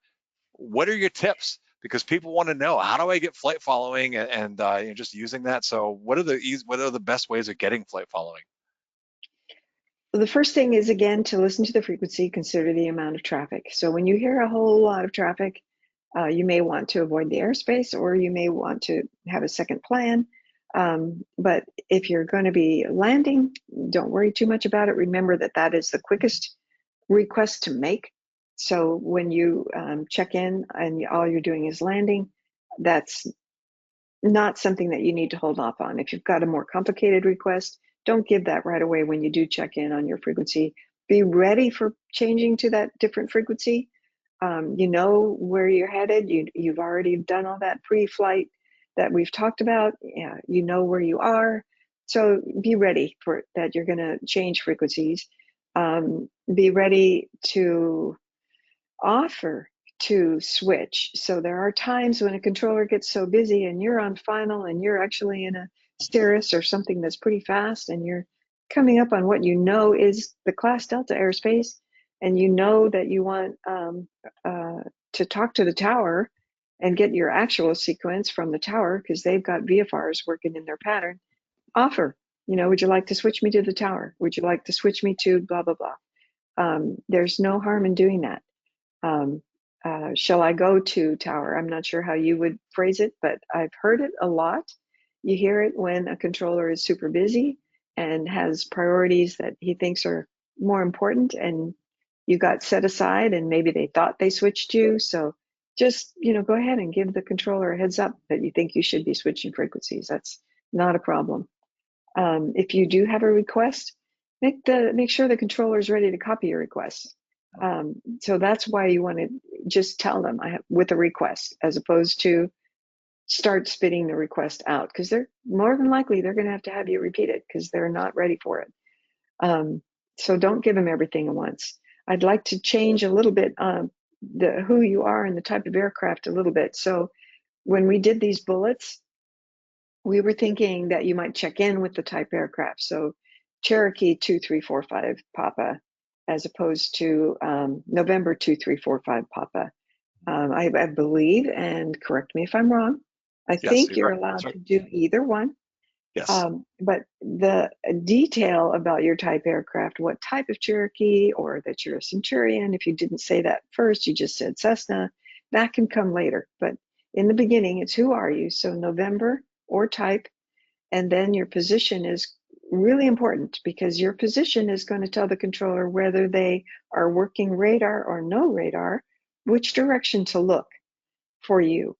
What are your tips? Because people want to know, how do I get flight following and you're just using that. So what are the best ways of getting flight following? Well, the first thing is, again, to listen to the frequency, consider the amount of traffic. So when you hear a whole lot of traffic, you may want to avoid the airspace, or you may want to have a second plan. But if you're going to be landing, don't worry too much about it. Remember that that is the quickest request to make. So when you check in and all you're doing is landing, that's not something that you need to hold off on. If you've got a more complicated request, don't give that right away when you do check in on your frequency. Be ready for changing to that different frequency. You know where you're headed. You've already done all that pre-flight that we've talked about. Yeah, you know where you are. So be ready for that. You're going to change frequencies. Be ready to offer to switch. So there are times when a controller gets so busy and you're on final and you're actually in a Cirrus or something that's pretty fast, and you're coming up on what you know is the class Delta airspace, and you know that you want to talk to the tower and get your actual sequence from the tower because they've got VFRs working in their pattern, offer, would you like to switch me to the tower? Would you like to switch me to blah, blah, blah? There's no harm in doing that. Shall I go to tower? I'm not sure how you would phrase it, but I've heard it a lot. You hear it when a controller is super busy and has priorities that he thinks are more important, and you got set aside, and maybe they thought they switched you. So just, go ahead and give the controller a heads up that you think you should be switching frequencies. That's not a problem. If you do have a request, make sure the controller is ready to copy your request. So that's why you want to just tell them with a request, as opposed to start spitting the request out, because they're more than likely they're going to have you repeat it because they're not ready for it. So don't give them everything at once. I'd like to change a little bit who you are and the type of aircraft a little bit. So when we did these bullets, we were thinking that you might check in with the type aircraft. So Cherokee 2345 Papa, as opposed to November 2345 Papa. I believe, and correct me if I'm wrong, I think you're right. allowed to do either one. Yes. But the detail about your type aircraft, what type of Cherokee, or that you're a Centurion, if you didn't say that first, you just said Cessna, that can come later. But in the beginning, it's who are you? So November or type, and then your position is really important, because your position is going to tell the controller whether they are working radar or no radar, which direction to look for you.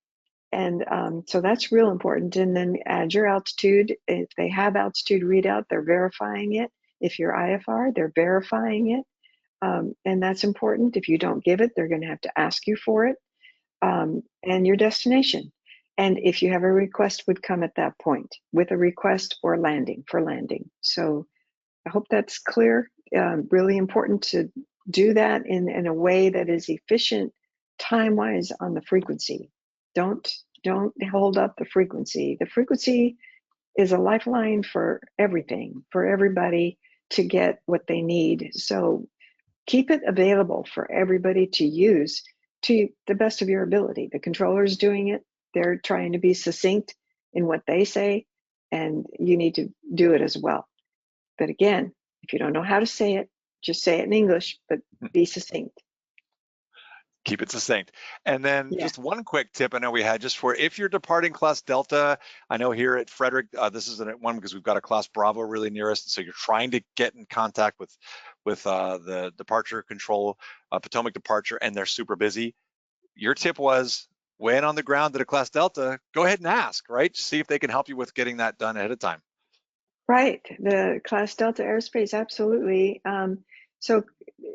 And so that's real important. And then add your altitude. If they have altitude readout, they're verifying it. If you're IFR, they're verifying it. And that's important. If you don't give it, they're going to have to ask you for it. And your destination. And if you have a request, would come at that point with a request or landing for landing. So I hope that's clear. Really important to do that in a way that is efficient time-wise on the frequency. Don't hold up the frequency. The frequency is a lifeline for everything, for everybody to get what they need. So keep it available for everybody to use to the best of your ability. The controller's doing it. They're trying to be succinct in what they say, and you need to do it as well. But again, if you don't know how to say it, just say it in English, but be succinct. Keep it succinct. And then just one quick tip I know we had, just for if you're departing class Delta, I know here at Frederick, this is one because we've got a class Bravo really near us. So you're trying to get in contact with the departure control, Potomac departure, and they're super busy. Your tip was, when on the ground at a class Delta, go ahead and ask, right? See if they can help you with getting that done ahead of time. Right, the class Delta airspace, absolutely. So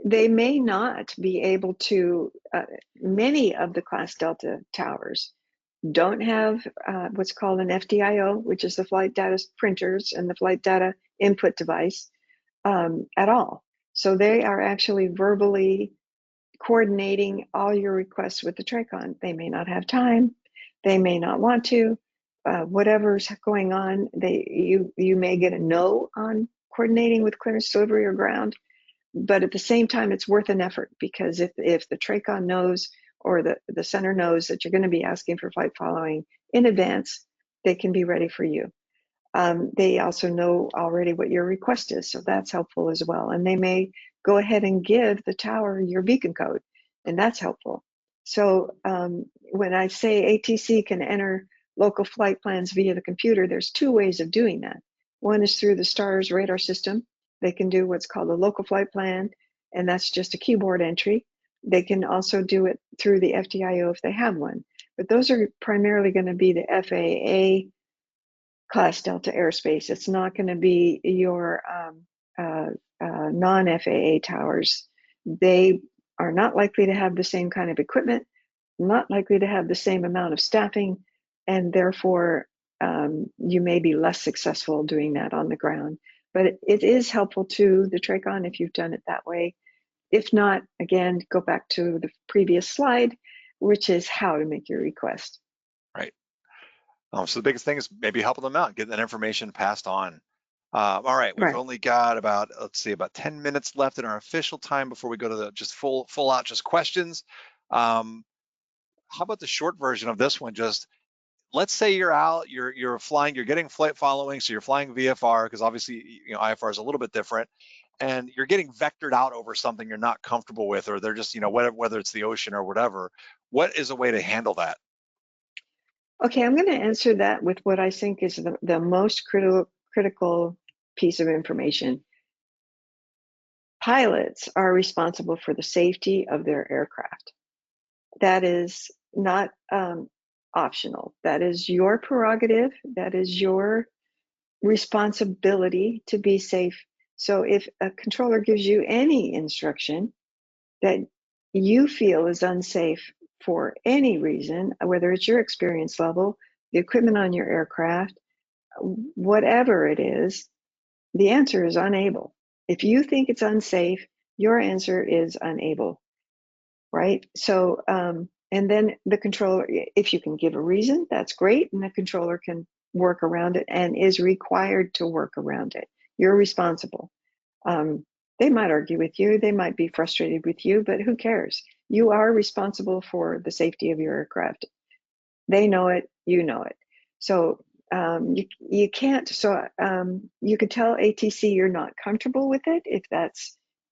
they may not be able to, many of the class Delta towers don't have what's called an FDIO, which is the flight data printers and the flight data input device at all. So they are actually verbally coordinating all your requests with the TRACON. They may not have time, they may not want to, whatever's going on, you may get a no on coordinating with clearance delivery or ground, but at the same time, it's worth an effort, because if the TRACON knows, or the center knows that you're going to be asking for flight following in advance, they can be ready for you. They also know already what your request is, so that's helpful as well. And they may go ahead and give the tower your beacon code, and that's helpful. So when I say ATC can enter local flight plans via the computer, there's two ways of doing that. One is through the STARS radar system. They can do what's called a local flight plan, and that's just a keyboard entry. They can also do it through the FDIO if they have one. But those are primarily going to be the FAA class Delta airspace. It's not going to be your non-FAA towers. They are not likely to have the same kind of equipment, not likely to have the same amount of staffing, and therefore you may be less successful doing that on the ground. But it is helpful to the TRACON if you've done it that way. If not, again, go back to the previous slide, which is how to make your request. Right. So the biggest thing is maybe helping them out, getting that information passed on. All right, we've Right. only got about, let's see, about 10 minutes left in our official time before we go to the just full out just questions. How about the short version of this one? Just let's say you're out, you're flying, you're getting flight following, so you're flying VFR, because obviously IFR is a little bit different, and you're getting vectored out over something you're not comfortable with, or they're just whether it's the ocean or whatever. What is a way to handle that? Okay, I'm going to answer that with what I think is the most critical piece of information. Pilots are responsible for the safety of their aircraft. That is not optional. That is your prerogative. That is your responsibility to be safe. So if a controller gives you any instruction that you feel is unsafe for any reason, whether it's your experience level, the equipment on your aircraft, whatever it is, the answer is unable. If you think it's unsafe, your answer is unable, right? So, and then the controller, if you can give a reason, that's great, and the controller can work around it and is required to work around it. You're responsible. They might argue with you, they might be frustrated with you, but who cares? You are responsible for the safety of your aircraft. They know it, you know it. So you can't. So you could tell ATC you're not comfortable with it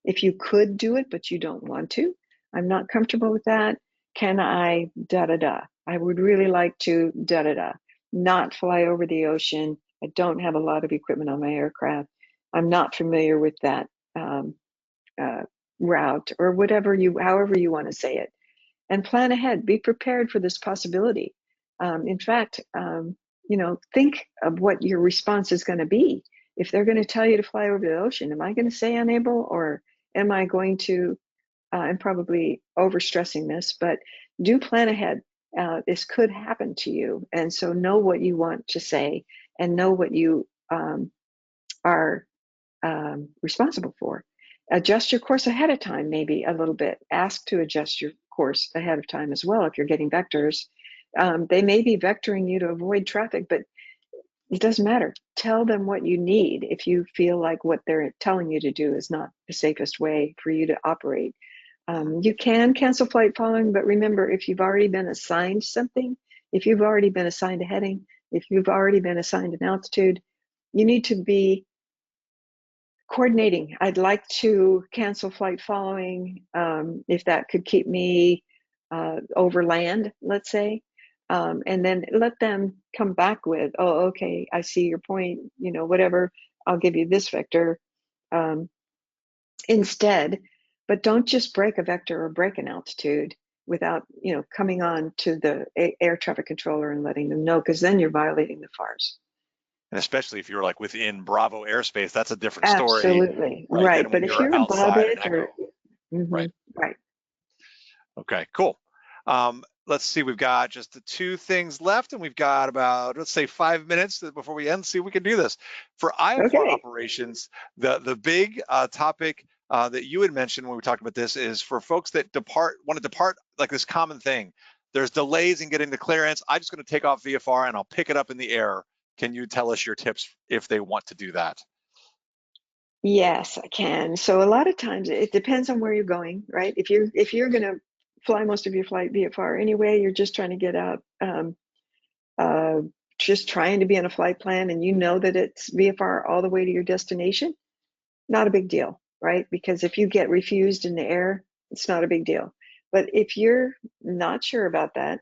if you could do it, but you don't want to. I'm not comfortable with that. Can I da da da? I would really like to da da da. Not fly over the ocean. I don't have a lot of equipment on my aircraft. I'm not familiar with that route or whatever however you want to say it. And plan ahead. Be prepared for this possibility. In fact, think of what your response is going to be. If they're going to tell you to fly over the ocean, am I going to say unable, or am I going to, I'm probably overstressing this, but do plan ahead. This could happen to you. And so know what you want to say and know what you are responsible for. Adjust your course ahead of time, maybe a little bit. Ask to adjust your course ahead of time as well if you're getting vectors. They may be vectoring you to avoid traffic, but it doesn't matter. Tell them what you need if you feel like what they're telling you to do is not the safest way for you to operate. You can cancel flight following, but remember, if you've already been assigned something, if you've already been assigned a heading, if you've already been assigned an altitude, you need to be coordinating. I'd like to cancel flight following if that could keep me over land, let's say, and then let them come back with, oh, okay, I see your point, whatever, I'll give you this vector instead. But don't just break a vector or break an altitude without coming on to the air traffic controller and letting them know, because then you're violating the FARs. And especially if you're like within Bravo airspace, that's a different story, Absolutely, right. than when But if you're you're above outside an it, echo. Right. right. Okay, cool. Let's see, we've got just the two things left, and we've got about, let's say, 5 minutes before we end. See if we can do this. For IFR Okay. operations, the big topic that you had mentioned when we talked about this is for folks that want to depart, like this common thing. There's delays in getting the clearance. I'm just going to take off VFR and I'll pick it up in the air. Can you tell us your tips if they want to do that? Yes, I can. So a lot of times it depends on where you're going, right? If you're going to fly most of your flight VFR anyway, you're just trying to get out, just trying to be on a flight plan, and you know that it's VFR all the way to your destination, not a big deal, right? Because if you get refused in the air, it's not a big deal. But if you're not sure about that,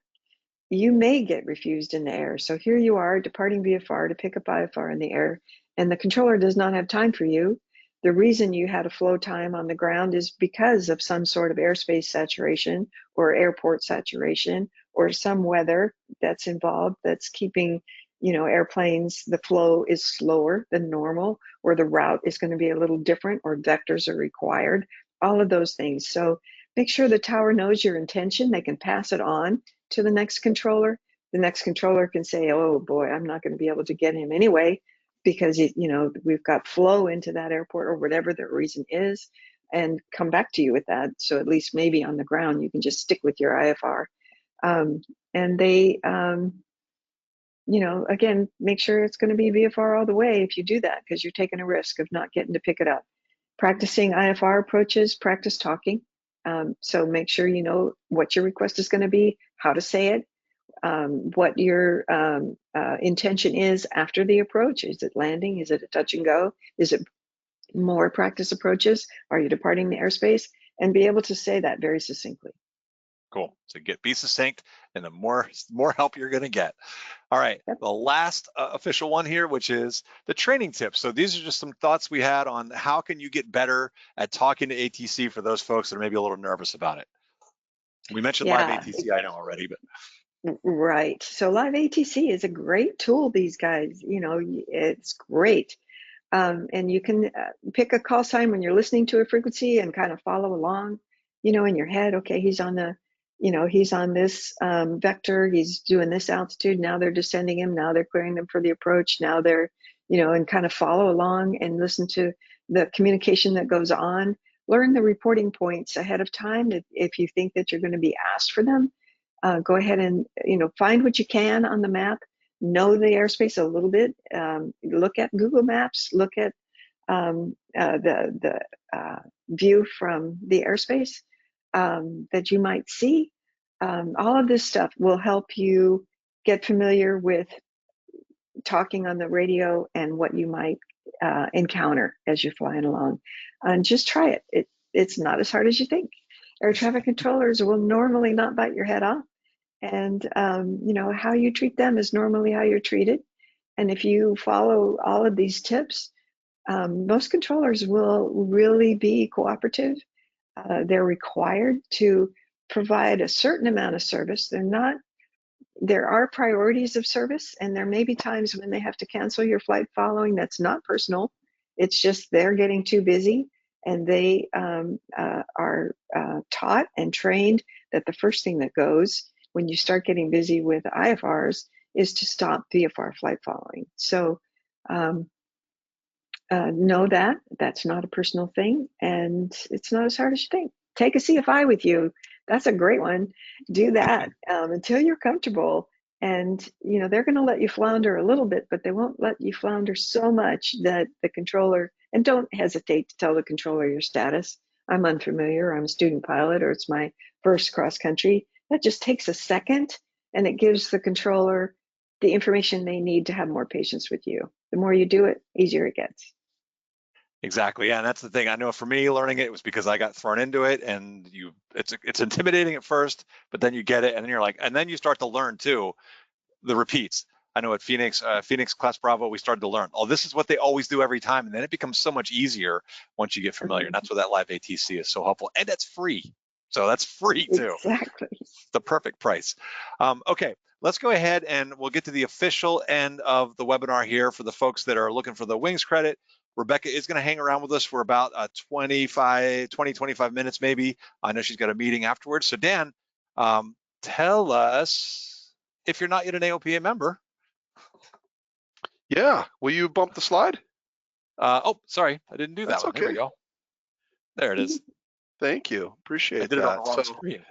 you may get refused in the air. So here you are departing VFR to pick up IFR in the air, and the controller does not have time for you. The reason you had a flow time on the ground is because of some sort of airspace saturation or airport saturation or some weather that's involved that's keeping airplanes, the flow is slower than normal, or the route is going to be a little different, or vectors are required, all of those things. So make sure the tower knows your intention. They can pass it on to the next controller. The next controller can say, oh boy, I'm not going to be able to get him anyway, because we've got flow into that airport, or whatever the reason is, and come back to you with that. So at least maybe on the ground you can just stick with your IFR. And they again, make sure it's going to be VFR all the way if you do that, because you're taking a risk of not getting to pick it up. Practicing IFR approaches, practice talking. So make sure you know what your request is going to be, how to say it, what your intention is after the approach. Is it landing? Is it a touch and go? Is it more practice approaches? Are you departing the airspace? And be able to say that very succinctly. Cool. So be succinct, and the more help you're going to get. All right. Yep. The last official one here, which is the training tips. So these are just some thoughts we had on how can you get better at talking to ATC for those folks that are maybe a little nervous about it. We mentioned live ATC, I know already, but. Right. So live ATC is a great tool. These guys, it's great. And you can pick a call sign when you're listening to a frequency and kind of follow along, in your head. Okay, he's on this vector, he's doing this altitude, now they're descending him, now they're clearing them for the approach, now they're, and kind of follow along and listen to the communication that goes on. Learn the reporting points ahead of time. If you think that you're going to be asked for them, go ahead and, find what you can on the map. Know the airspace a little bit. Look at Google Maps. Look at the view from the airspace that you might see. All of this stuff will help you get familiar with talking on the radio and what you might encounter as you're flying along. And just try it. It's not as hard as you think. Air traffic controllers will normally not bite your head off. And, how you treat them is normally how you're treated. And if you follow all of these tips, most controllers will really be cooperative. They're required to provide a certain amount of service. There are priorities of service, and there may be times when they have to cancel your flight following. That's not personal. It's just they're getting too busy, and they are taught and trained that the first thing that goes when you start getting busy with IFRs is to stop VFR flight following. So know that that's not a personal thing, and it's not as hard as you think. Take a CFI with you. That's a great one. Do that until you're comfortable. And, they're going to let you flounder a little bit, but they won't let you flounder so much that the controller, and don't hesitate to tell the controller your status. I'm unfamiliar, I'm a student pilot, or it's my first cross country. That just takes a second, and it gives the controller the information they need to have more patience with you. The more you do it, easier it gets. Exactly. Yeah, and that's the thing. I know for me, learning it was because I got thrown into it, and it's intimidating at first, but then you get it, and then you're like, and then you start to learn too, the repeats. I know at Phoenix Class Bravo, we started to learn, oh, this is what they always do every time, and then it becomes so much easier once you get familiar. And that's where that live ATC is so helpful, and that's free. So that's free too. Exactly. It's the perfect price. Okay, let's go ahead and we'll get to the official end of the webinar here for the folks that are looking for the wings credit. Rebecca is going to hang around with us for about 25 minutes maybe. I know she's got a meeting afterwards. So Dan, tell us if you're not yet an AOPA member. Yeah, will you bump the slide? Oh, sorry, I didn't do that. That's one. okay. There we go. There it is. Thank you. Appreciate I did that. it on the wrong screen.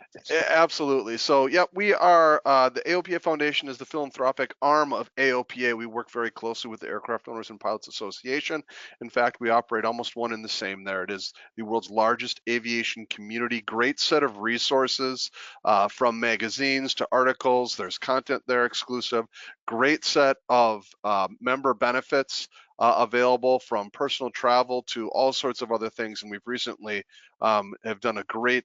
Absolutely. So, yeah, we are the AOPA Foundation is the philanthropic arm of AOPA. We work very closely with the Aircraft Owners and Pilots Association. In fact, we operate almost one and the same there. It is the world's largest aviation community. Great set of resources from magazines to articles. There's content there exclusive. Great set of member benefits available, from personal travel to all sorts of other things. And we've recently have done a great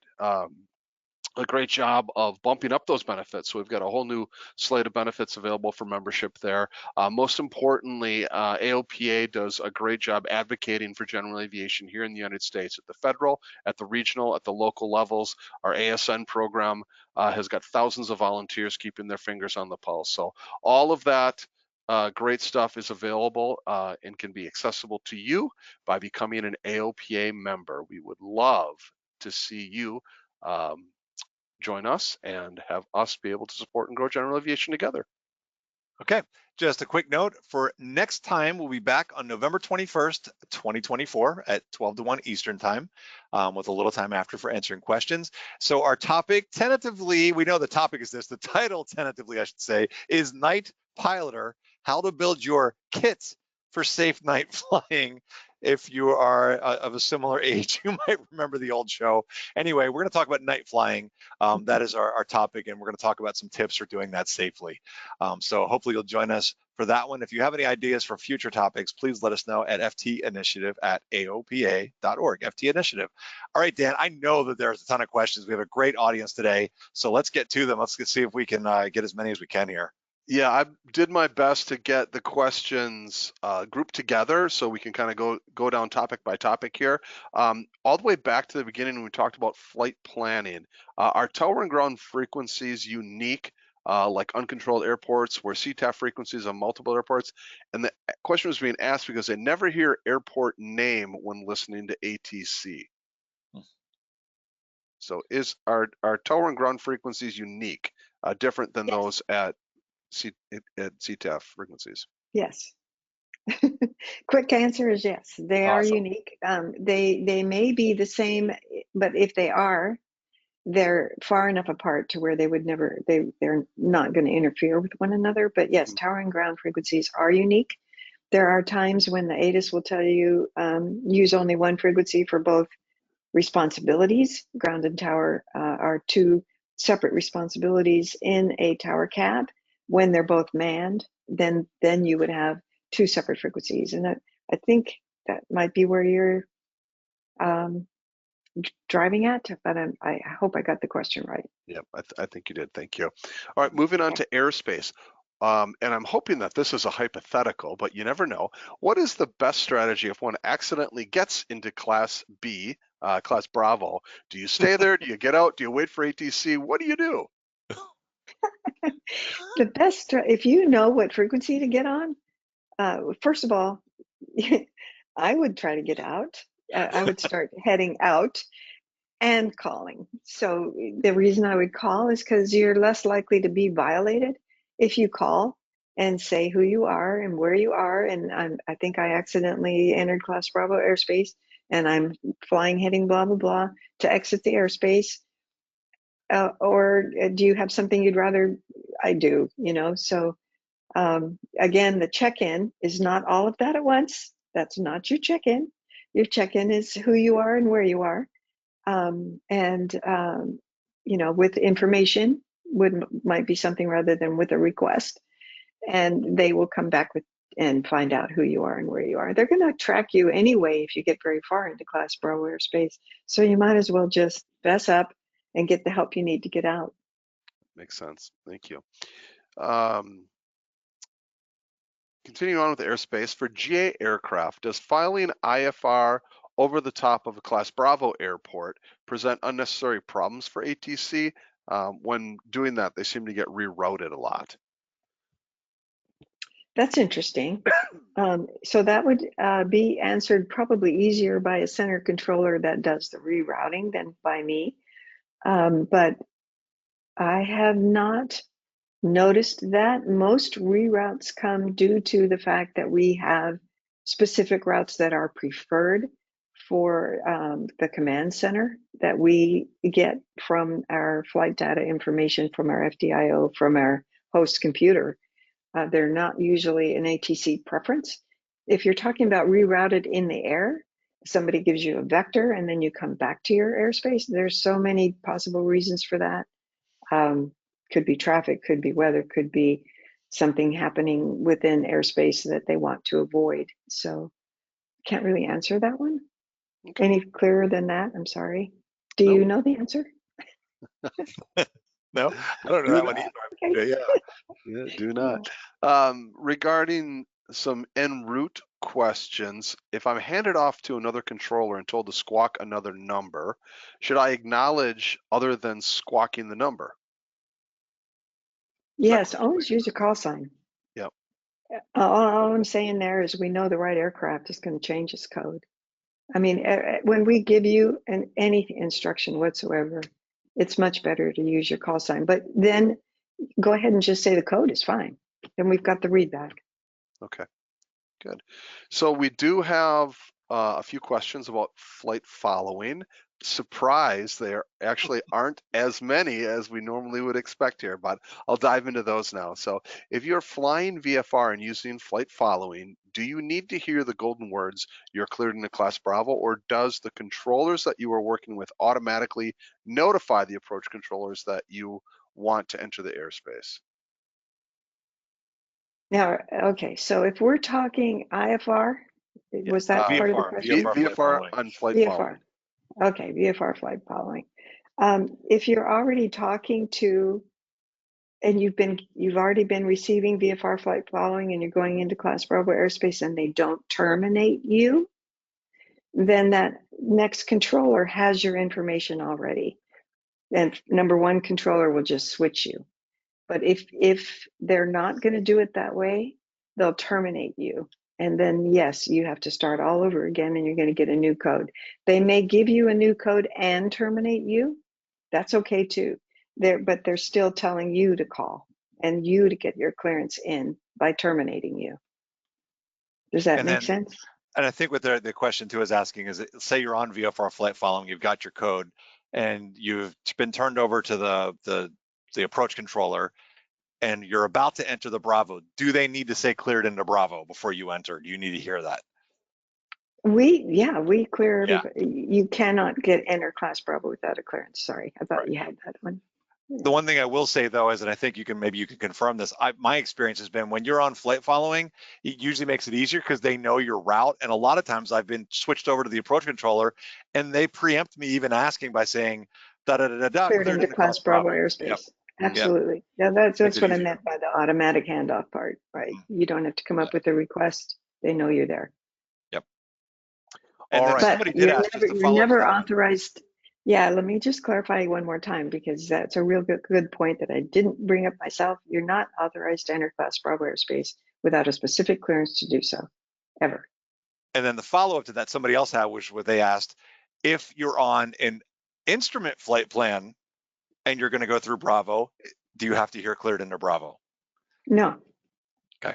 job of bumping up those benefits. So we've got a whole new slate of benefits available for membership there. Most importantly, AOPA does a great job advocating for general aviation here in the United States at the federal, at the regional, at the local levels. Our ASN program has got thousands of volunteers keeping their fingers on the pulse. So all of that great stuff is available and can be accessible to you by becoming an AOPA member. We would love to see you join us and have us be able to support and grow general aviation together. Okay, just a quick note for next time, we'll be back on November 21st, 2024 at 12 to 1 Eastern time with a little time after for answering questions. So our topic tentatively, we know the topic is this, the title tentatively, I should say, is Night piloter how to build your kit for safe night flying. If you are of a similar age, you might remember the old show. Anyway, we're going to talk about night flying. That is our topic, and we're going to talk about some tips for doing that safely. So hopefully you'll join us for that one. If you have any ideas for future topics, please let us know at ftinitiative@aopa.org. FT Initiative. All right, Dan, I know that there's a ton of questions. We have a great audience today, so let's get to them. Let's see if we can get as many as we can here. Yeah, I did my best to get the questions grouped together so we can kind of go down topic by topic here. All the way back to the beginning when we talked about flight planning. Are tower and ground frequencies unique, like uncontrolled airports where CTAF frequencies on multiple airports? And the question was being asked because they never hear airport name when listening to ATC. So are tower and ground frequencies unique, different than those at CTAF frequencies? Yes. Quick answer is yes. They are unique. They may be the same, but if they are, they're far enough apart to where they would never, they're not going to interfere with one another. But yes, tower and ground frequencies are unique. There are times when the ATIS will tell you use only one frequency for both responsibilities. Ground and tower are two separate responsibilities in a tower cab. When they're both manned, then you would have two separate frequencies. And I think that might be where you're driving at, but I hope I got the question right. Yeah, I think you did. Thank you. All right, moving on to airspace. And I'm hoping that this is a hypothetical, but you never know. What is the best strategy if one accidentally gets into Class B, Class Bravo? Do you stay there? Do you get out? Do you wait for ATC? What do you do? The best, if you know what frequency to get on, first of all, I would try to get out. I would start heading out and calling. So the reason I would call is because you're less likely to be violated if you call and say who you are and where you are. And I think I accidentally entered Class Bravo airspace and I'm flying heading blah, blah, blah to exit the airspace. Or do you have something you'd rather I do, So again, the check-in is not all of that at once. That's not your check-in. Your check-in is who you are and where you are. With information might be something rather than with a request. And they will come back and find out who you are and where you are. They're going to track you anyway if you get very far into Class Bravo airspace. So you might as well just fess up and get the help you need to get out. Makes sense. Thank you. Continuing on with airspace, for GA aircraft, does filing IFR over the top of a Class Bravo airport present unnecessary problems for ATC? When doing that, they seem to get rerouted a lot. That's interesting. So that would be answered probably easier by a center controller that does the rerouting than by me. But I have not noticed that. Most reroutes come due to the fact that we have specific routes that are preferred for the command center that we get from our flight data information from our FDIO, from our host computer. They're not usually an ATC preference. If you're talking about rerouted in the air, somebody gives you a vector and then you come back to your airspace. There's so many possible reasons for that. Could be traffic, could be weather, could be something happening within airspace that they want to avoid. So can't really answer that one. Okay. Any clearer than that? I'm sorry. Do you know the answer? No, I don't know that one either. Okay. Yeah, do not. Regarding some en route questions, if I'm handed off to another controller and told to squawk another number, should I acknowledge other than squawking the number? Yes, always use a call sign. Yep. All I'm saying there is we know the right aircraft is going to change its code. I mean, when we give you any instruction whatsoever, it's much better to use your call sign. But then go ahead and just say the code is fine. Then we've got the readback. Okay, good. So we do have a few questions about flight following. surprise, there actually aren't as many as we normally would expect here, but I'll dive into those now. So if you're flying VFR and using flight following, do you need to hear the golden words, "You're cleared into Class Bravo," or does the controllers that you are working with automatically notify the approach controllers that you want to enter the airspace? Now, okay, so if we're talking IFR, was that part of the VFR, question? VFR flight VFR following. on flight VFR. following. Okay, VFR flight following. If you're already talking to, and you've already been receiving VFR flight following and you're going into Class Bravo airspace and they don't terminate you, then that next controller has your information already. And number one controller will just switch you. But if they're not going to do it that way, they'll terminate you. And then, yes, you have to start all over again and you're going to get a new code. They may give you a new code and terminate you. That's okay too. But they're still telling you to call and you to get your clearance in by terminating you. Does that make sense? And I think what the question too is asking is, say you're on VFR flight following, you've got your code, and you've been turned over to the approach controller, and you're about to enter the Bravo. Do they need to say cleared into Bravo before you enter? Do you need to hear that? We clear Yeah. everybody. You cannot get enter Class Bravo without a clearance. Sorry, I thought you had that one. The one thing I will say though is, and I think you can confirm this, my experience has been when you're on flight following, it usually makes it easier because they know your route. And a lot of times I've been switched over to the approach controller and they preempt me even asking by saying, Cleared into Class Bravo airspace. Yep. Absolutely. Yeah, that's what I meant by the automatic handoff part, right? You don't have to come up with a request. They know you're there. Yep. And then somebody did ask just to you're follow never authorized. Yeah, let me just clarify one more time because that's a real good point that I didn't bring up myself. You're not authorized to enter Class Bravo airspace without a specific clearance to do so, ever. And then the follow-up to that, somebody else had, was what they asked, if you're on an instrument flight plan and you're going to go through Bravo, do you have to hear cleared into Bravo? No. Okay.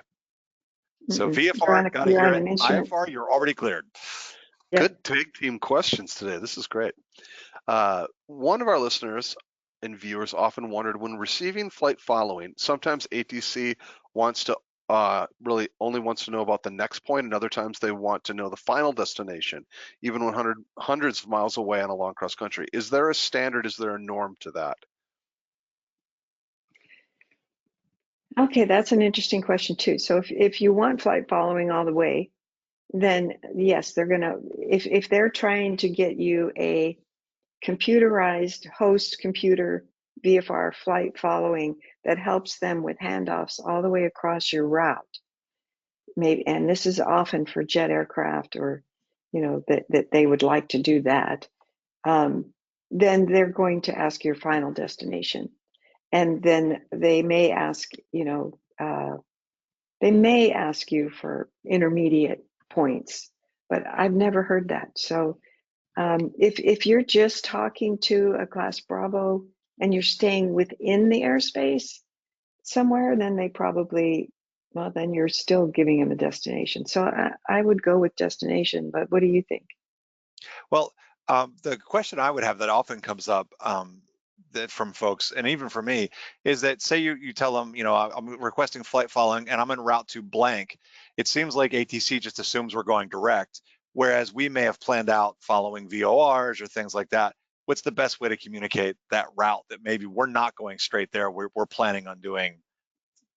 So VFR, got to hear it. IFR, you're already cleared. Yep. Good tag team questions today. This is great. One of our listeners and viewers often wondered, when receiving flight following, sometimes ATC wants to really only wants to know about the next point, and other times they want to know the final destination, even when hundreds of miles away on a long cross country. Is there a standard? Is there a norm to that? Okay, that's an interesting question too. So if you want flight following all the way, then yes, they're gonna, if they're trying to get you a computerized host computer VFR flight following that helps them with handoffs all the way across your route, maybe, and this is often for jet aircraft, or that they would like to do that, then they're going to ask your final destination, and then they may ask you for intermediate points, but I've never heard that. So if you're just talking to a Class Bravo and you're staying within the airspace somewhere, then they probably, then you're still giving them a destination. So I would go with destination, but what do you think? Well, the question I would have that often comes up that from folks, and even for me, is that say you tell them, I'm requesting flight following and I'm en route to blank. It seems like ATC just assumes we're going direct, whereas we may have planned out following VORs or things like that. What's the best way to communicate that route, that maybe we're not going straight there, we're planning on doing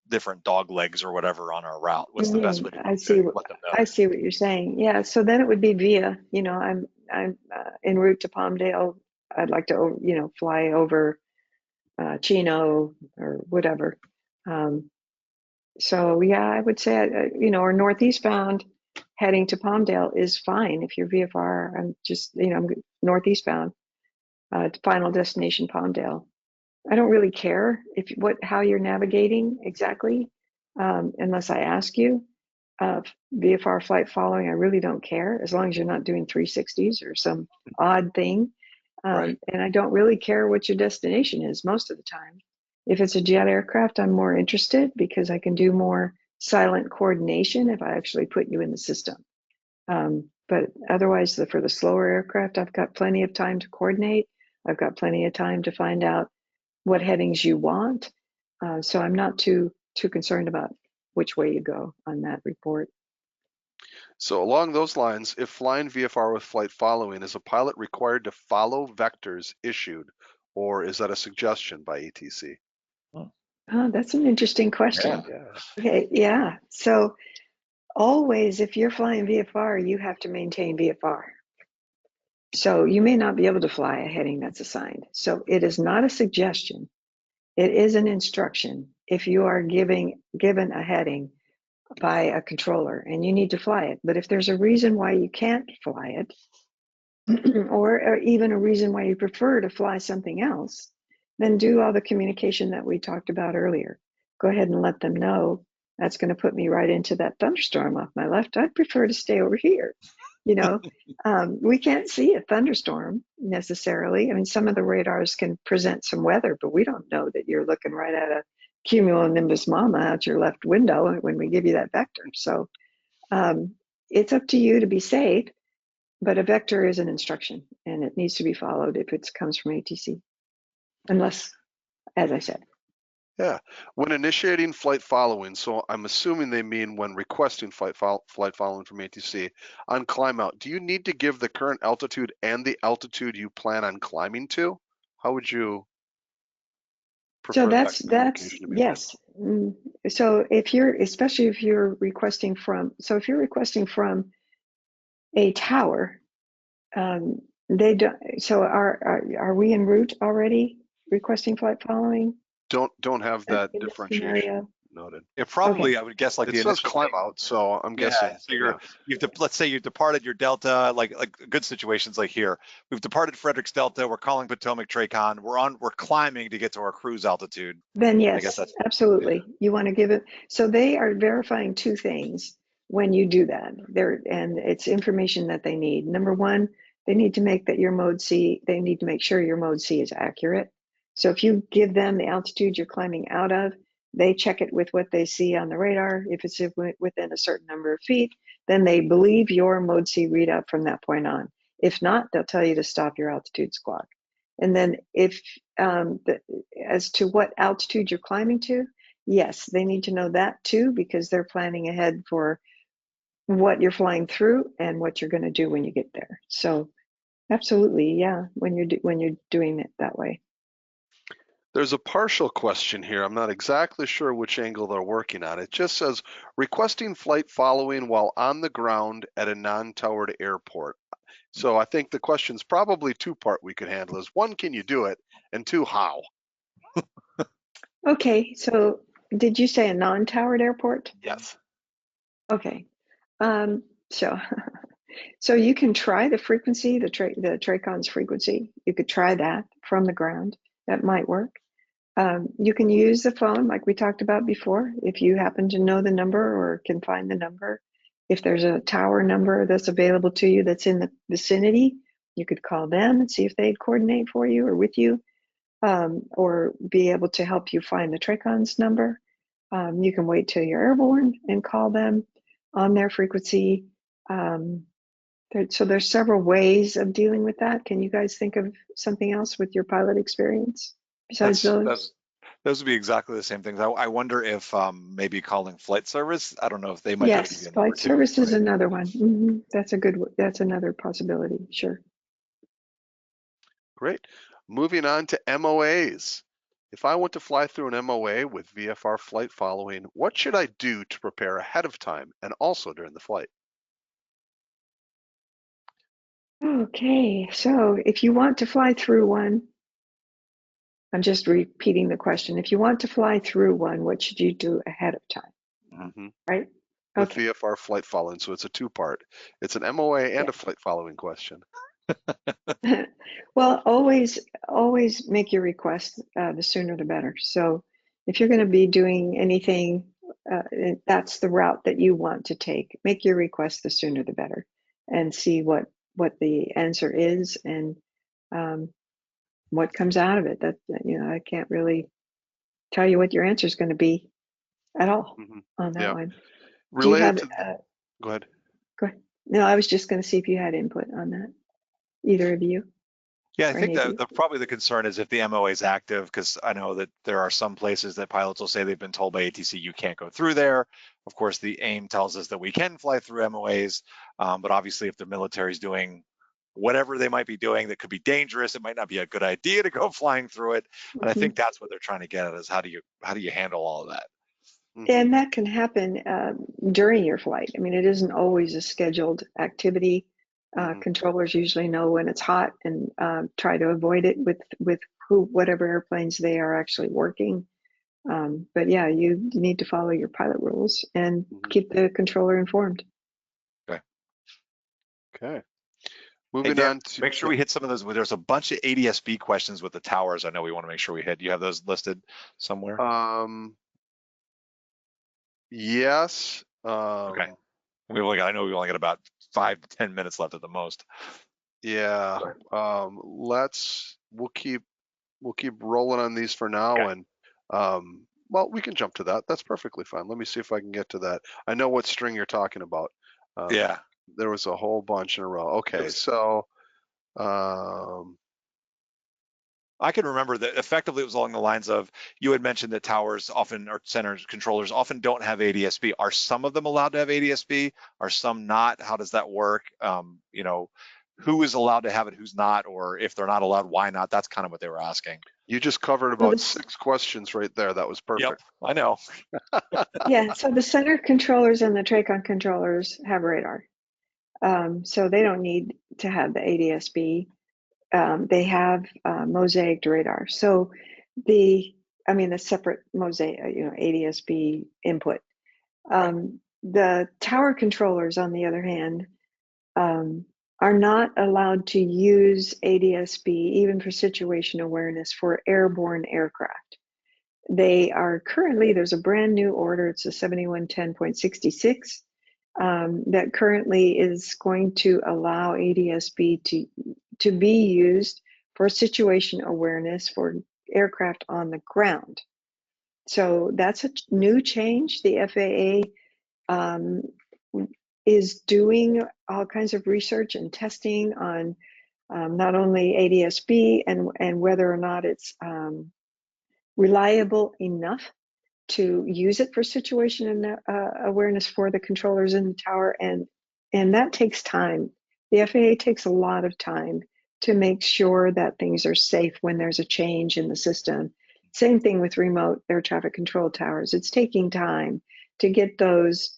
different dog legs or whatever on our route? What's the best way to I see let them know? I see what you're saying. Yeah, so then it would be via, I'm en route to Palmdale. I'd like to, fly over Chino or whatever. So yeah, I would say, or northeast bound heading to Palmdale is fine. If you're VFR, I'm just, I'm northeast bound, final destination Palmdale. I don't really care how you're navigating exactly, unless I ask you. VFR flight following, I really don't care, as long as you're not doing 360s or some odd thing. Right. And I don't really care what your destination is most of the time. If it's a jet aircraft, I'm more interested because I can do more silent coordination if I actually put you in the system. But otherwise, for the slower aircraft, I've got plenty of time to coordinate. I've got plenty of time to find out what headings you want. So I'm not too concerned about which way you go on that report. So along those lines, if flying VFR with flight following, is a pilot required to follow vectors issued, or is that a suggestion by ATC? Oh, that's an interesting question. Yeah. Okay, yeah. So always, if you're flying VFR, you have to maintain VFR. So you may not be able to fly a heading that's assigned. So it is not a suggestion. It is an instruction. If you are given a heading by a controller and you need to fly it, but if there's a reason why you can't fly it, or even a reason why you prefer to fly something else, then do all the communication that we talked about earlier. Go ahead and let them know that's going to put me right into that thunderstorm off my left. I'd prefer to stay over here. We can't see a thunderstorm necessarily. I mean, some of the radars can present some weather, but we don't know that you're looking right at a cumulonimbus mama out your left window when we give you that vector. So it's up to you to be safe, but a vector is an instruction and it needs to be followed if it comes from ATC, unless, as I said. Yeah. When initiating flight following, so I'm assuming they mean when requesting flight following from ATC, on climb out, do you need to give the current altitude and the altitude you plan on climbing to? How would you prefer So that communication to be made? yes. So especially if you're requesting from a tower, they don't. So are we en route already requesting flight following? Don't have that in this differentiation scenario? noted. It probably, Okay. I would guess, like It the says initial climb thing. out, so I'm Yeah, guessing. so let's say you departed your Delta, like good situations like here. We've departed Frederick's Delta. We're calling Potomac TRACON. We're climbing to get to our cruise altitude. Then I guess yes, that's absolutely. You want to give it. So they are verifying two things when you do that. And it's information that they need. Number one, they need to make that your mode C. They need to make sure your mode C is accurate. So if you give them the altitude you're climbing out of, they check it with what they see on the radar. If it's within a certain number of feet, then they believe your mode C readout from that point on. If not, they'll tell you to stop your altitude squawk. And then if as to what altitude you're climbing to, yes, they need to know that too, because they're planning ahead for what you're flying through and what you're going to do when you get there. So absolutely, yeah, when you're doing it that way. There's a partial question here. I'm not exactly sure which angle they're working on. It just says requesting flight following while on the ground at a non-towered airport. So I think the question's probably two-part we could handle is one, can you do it? And two, how? Okay, so did you say a non-towered airport? Yes. Okay, so so you can try the frequency, the TRACON's frequency. You could try that from the ground. That might work. You can use the phone like we talked about before. If you happen to know the number or can find the number, if there's a tower number that's available to you that's in the vicinity, you could call them and see if they'd coordinate for you or with you, or be able to help you find the TRACON's number. You can wait till you're airborne and call them on their frequency. So there's several ways of dealing with that. Can you guys think of something else with your pilot experience besides those? Those would be exactly the same things. I wonder if maybe calling flight service. I don't know if they might be able to give you Yes, a number flight too. service is another one. That's another possibility, sure. Great. Moving on to MOAs. If I want to fly through an MOA with VFR flight following, what should I do to prepare ahead of time and also during the flight? Okay, so if you want to fly through one, I'm just repeating the question. If you want to fly through one, what should you do ahead of time? Mm-hmm. Right? With Okay. VFR flight following, so it's a two-part. It's an MOA and Yeah. a flight following question. Well, always make your request the sooner the better. So if you're going to be doing anything, that's the route that you want to take. Make your request the sooner the better, and see what the answer is and what comes out of it. That I can't really tell you what your answer is going to be at all Mm-hmm. on that Yeah. one. Do you Related have? to, go ahead. Go ahead. No, I was just going to see if you had input on that, either of you. Yeah, I or think any of that you. probably the concern is if the MOA is active, because I know that there are some places that pilots will say they've been told by ATC you can't go through there. Of course, the AIM tells us that we can fly through MOAs, but obviously if the military is doing whatever they might be doing that could be dangerous, it might not be a good idea to go flying through it. And I Mhm. think that's what they're trying to get at is how do you handle all of that? And that can happen during your flight. I mean, it isn't always a scheduled activity. Controllers usually know when it's hot and try to avoid it with whatever airplanes they are actually working. But yeah, you need to follow your pilot rules and keep the controller informed. Okay. Okay. Hey, Moving Dan, on to make sure we hit some of those. There's a bunch of ADS-B questions with the towers. I know we want to make sure we hit. Do you have those listed somewhere? Yes. Okay. I know we only got about 5 to 10 minutes left at the most. Yeah. We'll keep rolling on these for now. Okay. And well, we can jump to that. That's perfectly fine. Let me see if I can get to that. I know what string you're talking about. Yeah. There was a whole bunch in a row. Okay, so I can remember that effectively it was along the lines of you had mentioned that towers often or center controllers often don't have ADS-B. Are some of them allowed to have ADS-B? Are some not? How does that work? Who is allowed to have it, who's not, or if they're not allowed, why not? That's kind of what they were asking. you just covered about 6 questions right there. That was perfect. Yep, I know. Yeah, so the center controllers and the TRACON controllers have radar. So they don't need to have the ADS-B. They have mosaic radar. So the separate mosaic, ADS-B input. The tower controllers, on the other hand, are not allowed to use ADS-B even for situation awareness for airborne aircraft. They are currently, there's a brand new order, it's a 7110.66, that currently is going to allow ADS-B to be used for situation awareness for aircraft on the ground. So that's a new change. The FAA is doing all kinds of research and testing on not only ADS-B and whether or not it's reliable enough to use it for situation awareness for the controllers in the tower, and that takes time. The FAA takes a lot of time to make sure that things are safe when there's a change in the system. Same thing with remote air traffic control towers. It's taking time to get those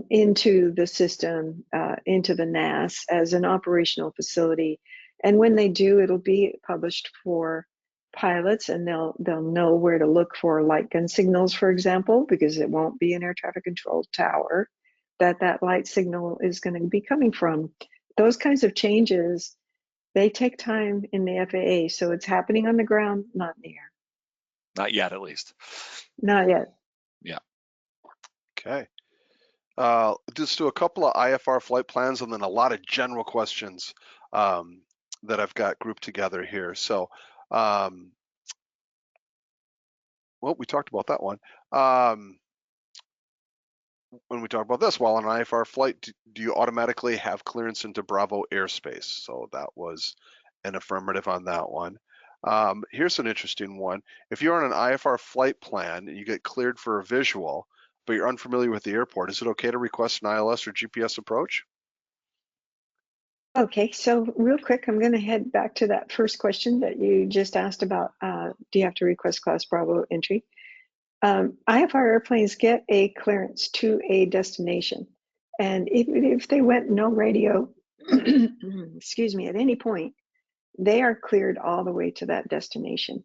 into the system, into the NAS as an operational facility. And when they do, it'll be published for pilots, and they'll know where to look for light gun signals, for example, because it won't be an air traffic control tower that light signal is going to be coming from. Those kinds of changes, they take time in the FAA, so it's happening on the ground, not in the air. Not yet, at least. Not yet. Yeah. Okay. Just do a couple of IFR flight plans and then a lot of general questions that I've got grouped together here. So, well, we talked about that one. When we talk about this, while on an IFR flight, do you automatically have clearance into Bravo airspace? So that was an affirmative on that one. Here's an interesting one. If you're on an IFR flight plan and you get cleared for a visual, but you're unfamiliar with the airport, is it okay to request an ILS or GPS approach? Okay, so real quick, I'm going to head back to that first question that you just asked about. Do you have to request Class Bravo entry? IFR airplanes get a clearance to a destination, and if they went no radio, excuse me, at any point, they are cleared all the way to that destination.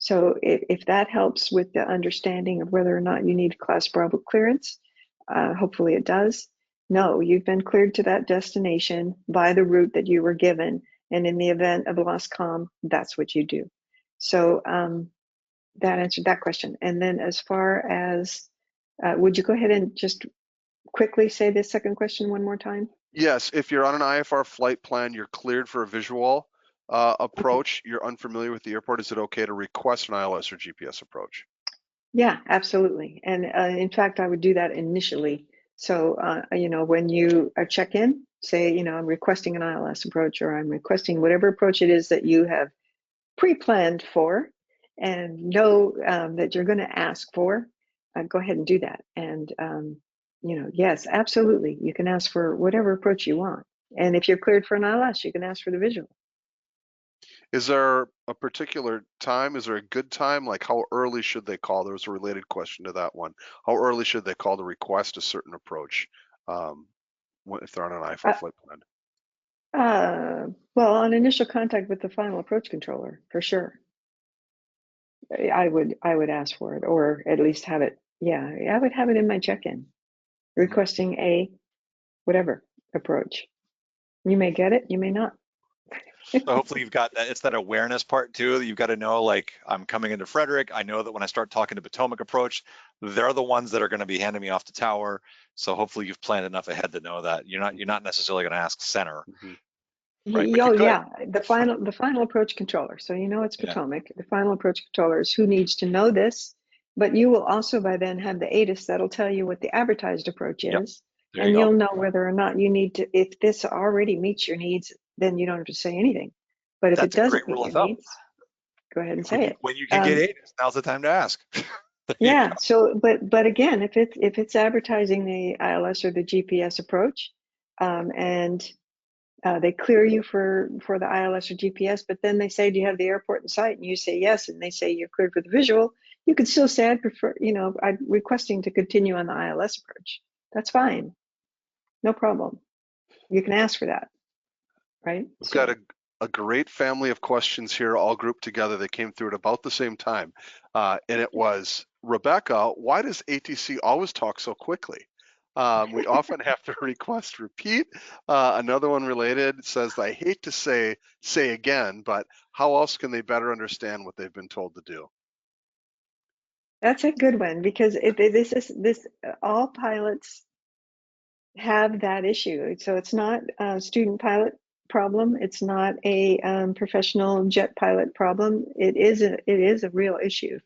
So if that helps with the understanding of whether or not you need Class Bravo clearance, hopefully it does. No, you've been cleared to that destination by the route that you were given, and in the event of lost comm, that's what you do. So that answered that question. And then as far as, would you go ahead and just quickly say the second question one more time? Yes, if you're on an IFR flight plan, you're cleared for a visual approach, you're unfamiliar with the airport, is it okay to request an ILS or GPS approach? Yeah, absolutely. And in fact, I would do that initially So, when you check in, say, I'm requesting an ILS approach, or I'm requesting whatever approach it is that you have pre-planned for and know that you're going to ask for, go ahead and do that. And, yes, absolutely. You can ask for whatever approach you want. And if you're cleared for an ILS, you can ask for the visual. Is there a particular time? Is there a good time? Like how early should they call? There was a related question to that one. How early should they call to request a certain approach if they're on an IFR flight plan? Well, on initial contact with the final approach controller, for sure. I would ask for it, or at least have it. Yeah, I would have it in my check-in, requesting a whatever approach. You may get it, you may not. So hopefully you've got that. It's that awareness part too. You've got to know, like, I'm coming into Frederick. I know that when I start talking to Potomac approach, they're the ones that are going to be handing me off the tower. So hopefully you've planned enough ahead to know that you're not necessarily going to ask center, right? But you Oh could. yeah, the final approach controller. So it's Potomac. The final approach controller is who needs to know this, but you will also by then have the ATIS that'll tell you what the advertised approach Yep. is, There you and go. you'll know whether or not you need to. If this already meets your needs, then you don't have to say anything. But if That's it a great doesn't meet rule of your thumb. needs, go ahead and say it. When you can get ATIS, now's the time to ask. Yeah. So, but again, if it's advertising the ILS or the GPS approach, and they clear you for the ILS or GPS, but then they say, do you have the airport in sight? And you say yes, and they say you're cleared for the visual. You could still say, I'd prefer, I'm requesting to continue on the ILS approach. That's fine. No problem. You can ask for that, right? We've got a great family of questions here all grouped together. They came through at about the same time. And it was, Rebecca, why does ATC always talk so quickly? We often have to request repeat. Another one related says, I hate to say again, but how else can they better understand what they've been told to do? That's a good one, because this all pilots have that issue. So it's not a student pilot problem. It's not a professional jet pilot problem. It is a real issue.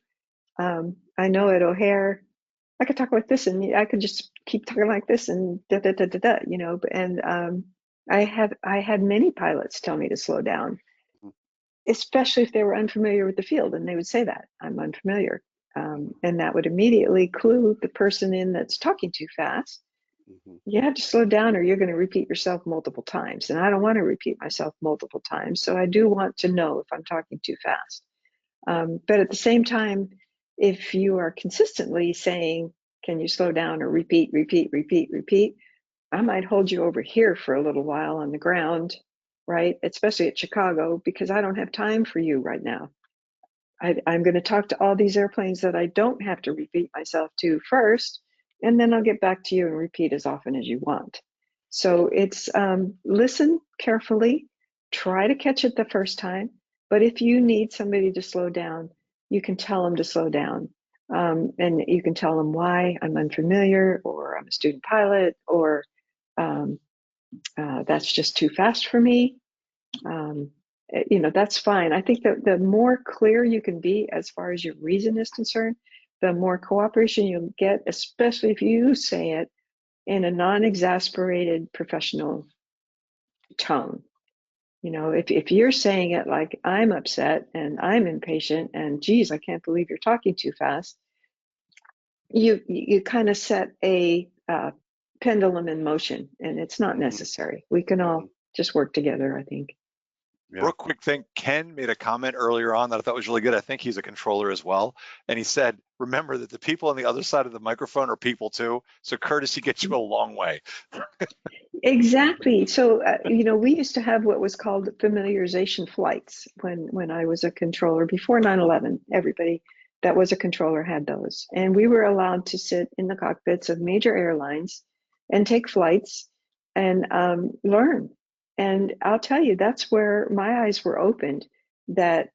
I know at O'Hare, I could talk like this, and I could just keep talking like this, and da da da da da. And I had many pilots tell me to slow down, especially if they were unfamiliar with the field, and they would say that I'm unfamiliar, and that would immediately clue the person in that's talking too fast. You have to slow down, or you're going to repeat yourself multiple times, and I don't want to repeat myself multiple times. So I do want to know if I'm talking too fast. But at the same time, if you are consistently saying, can you slow down, or repeat, I might hold you over here for a little while on the ground, right? Especially at Chicago, because I don't have time for you right now. I'm going to talk to all these airplanes that I don't have to repeat myself to first, and then I'll get back to you and repeat as often as you want. So it's listen carefully, try to catch it the first time, but if you need somebody to slow down, you can tell them to slow down. And you can tell them why. I'm unfamiliar, or I'm a student pilot, or that's just too fast for me. That's fine. I think that the more clear you can be as far as your reason is concerned, the more cooperation you'll get, especially if you say it in a non-exasperated professional tone. If you're saying it like, I'm upset and I'm impatient and geez, I can't believe you're talking too fast, you kind of set a pendulum in motion, and it's not necessary. We can all just work together, I think. Yeah. Real quick thing, Ken made a comment earlier on that I thought was really good. I think he's a controller as well. And he said, remember that the people on the other side of the microphone are people too. So courtesy gets you a long way. Exactly. So, we used to have what was called familiarization flights when I was a controller before 9/11. Everybody that was a controller had those. And we were allowed to sit in the cockpits of major airlines and take flights and learn. And I'll tell you, that's where my eyes were opened, that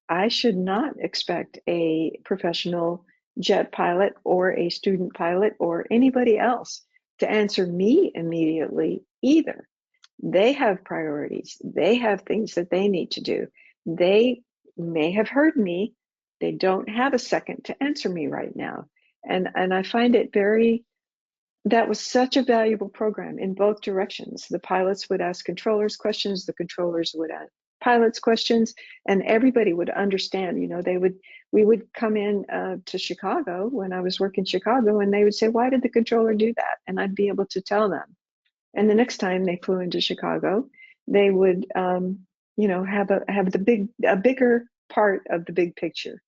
I should not expect a professional jet pilot or a student pilot or anybody else to answer me immediately either. They have priorities. They have things that they need to do. They may have heard me. They don't have a second to answer me right now. And I find it very that was such a valuable program in both directions. The pilots would ask controllers questions, the controllers would ask pilots questions, and everybody would understand. You know, we would come in to Chicago when I was working in Chicago, and they would say, "Why did the controller do that?" And I'd be able to tell them. And the next time they flew into Chicago, they would, you know, have a bigger part of the big picture.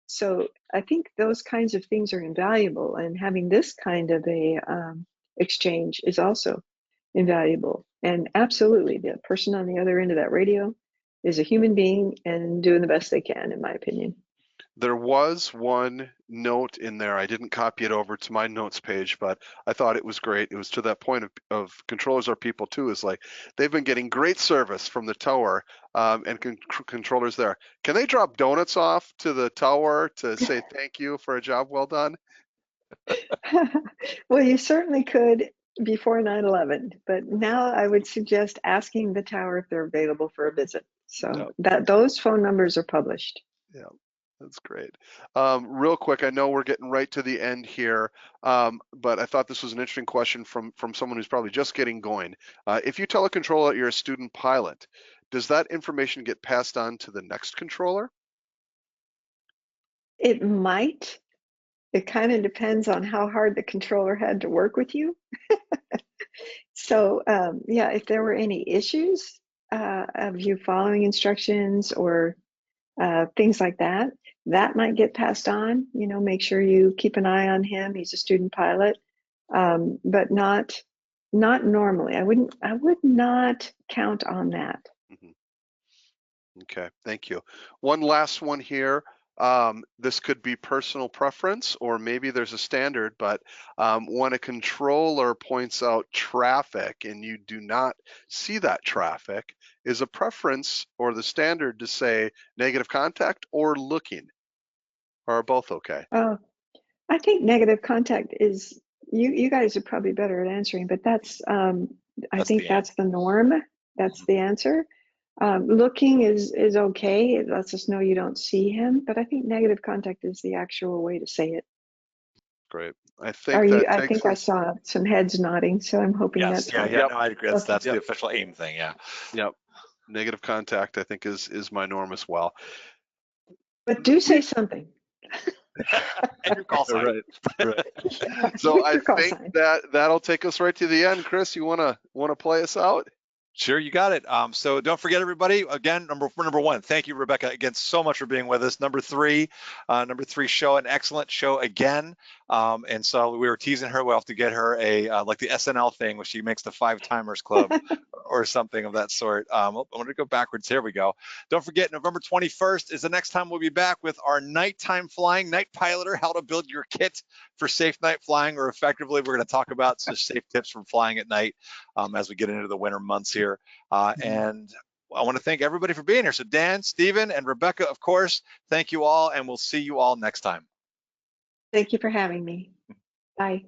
So I think those kinds of things are invaluable, and having this kind of a exchange is also invaluable. And absolutely, the person on the other end of that radio is a human being and doing the best they can, in my opinion. There was one note in there. I didn't copy it over to my notes page, but I thought it was great. It was to that point of controllers are people too. Is like they've been getting great service from the tower and controllers there. Can they drop donuts off to the tower to say thank you for a job well done? Well, you certainly could before 9/11, but now I would suggest asking the tower if they're available for a visit. So those phone numbers are published. Yeah. That's great. Real quick, I know we're getting right to the end here, but I thought this was an interesting question from someone who's probably just getting going. If you tell a controller that you're a student pilot, does that information get passed on to the next controller? It might. It kind of depends on how hard the controller had to work with you. So yeah, if there were any issues of you following instructions or things like that, that might get passed on. You know, make sure you keep an eye on him. He's a student pilot, but not normally. I would not count on that. Mm-hmm. Okay, thank you. One last one here. This could be personal preference, or maybe there's a standard, but when a controller points out traffic and you do not see that traffic, is a preference or the standard to say negative contact or looking? Or are both okay? I think negative contact is, you guys are probably better at answering, but that's I think that's the norm. That's the answer. Looking is okay. It lets us know you don't see him, but I think negative contact is the actual way to say it. Great. I think I think I saw some heads nodding, so I'm hoping that's yeah, right. no, I agree. That's the official AIM thing. Yeah. Yep. Negative contact, I think, is my norm as well. But do say something. And your call sign. Right. So I think that'll take us right to the end. Chris, you wanna play us out? Sure, you got it. So don't forget, everybody, again, number one, thank you, Rebecca, again, so much for being with us. Number three show, an excellent show again. And so we were teasing her. We'll have to get her a, like the SNL thing where she makes the 5 Timers Club or something of that sort. I want to go backwards. Here we go. Don't forget, November 21st is the next time we'll be back with our nighttime flying, night piloter, how to build your kit for safe night flying, or effectively, we're going to talk about some safe tips from flying at night as we get into the winter months here. And I want to thank everybody for being here. So Dan, Stephen, and Rebecca, of course, thank you all, and we'll see you all next time. Thank you for having me. Bye.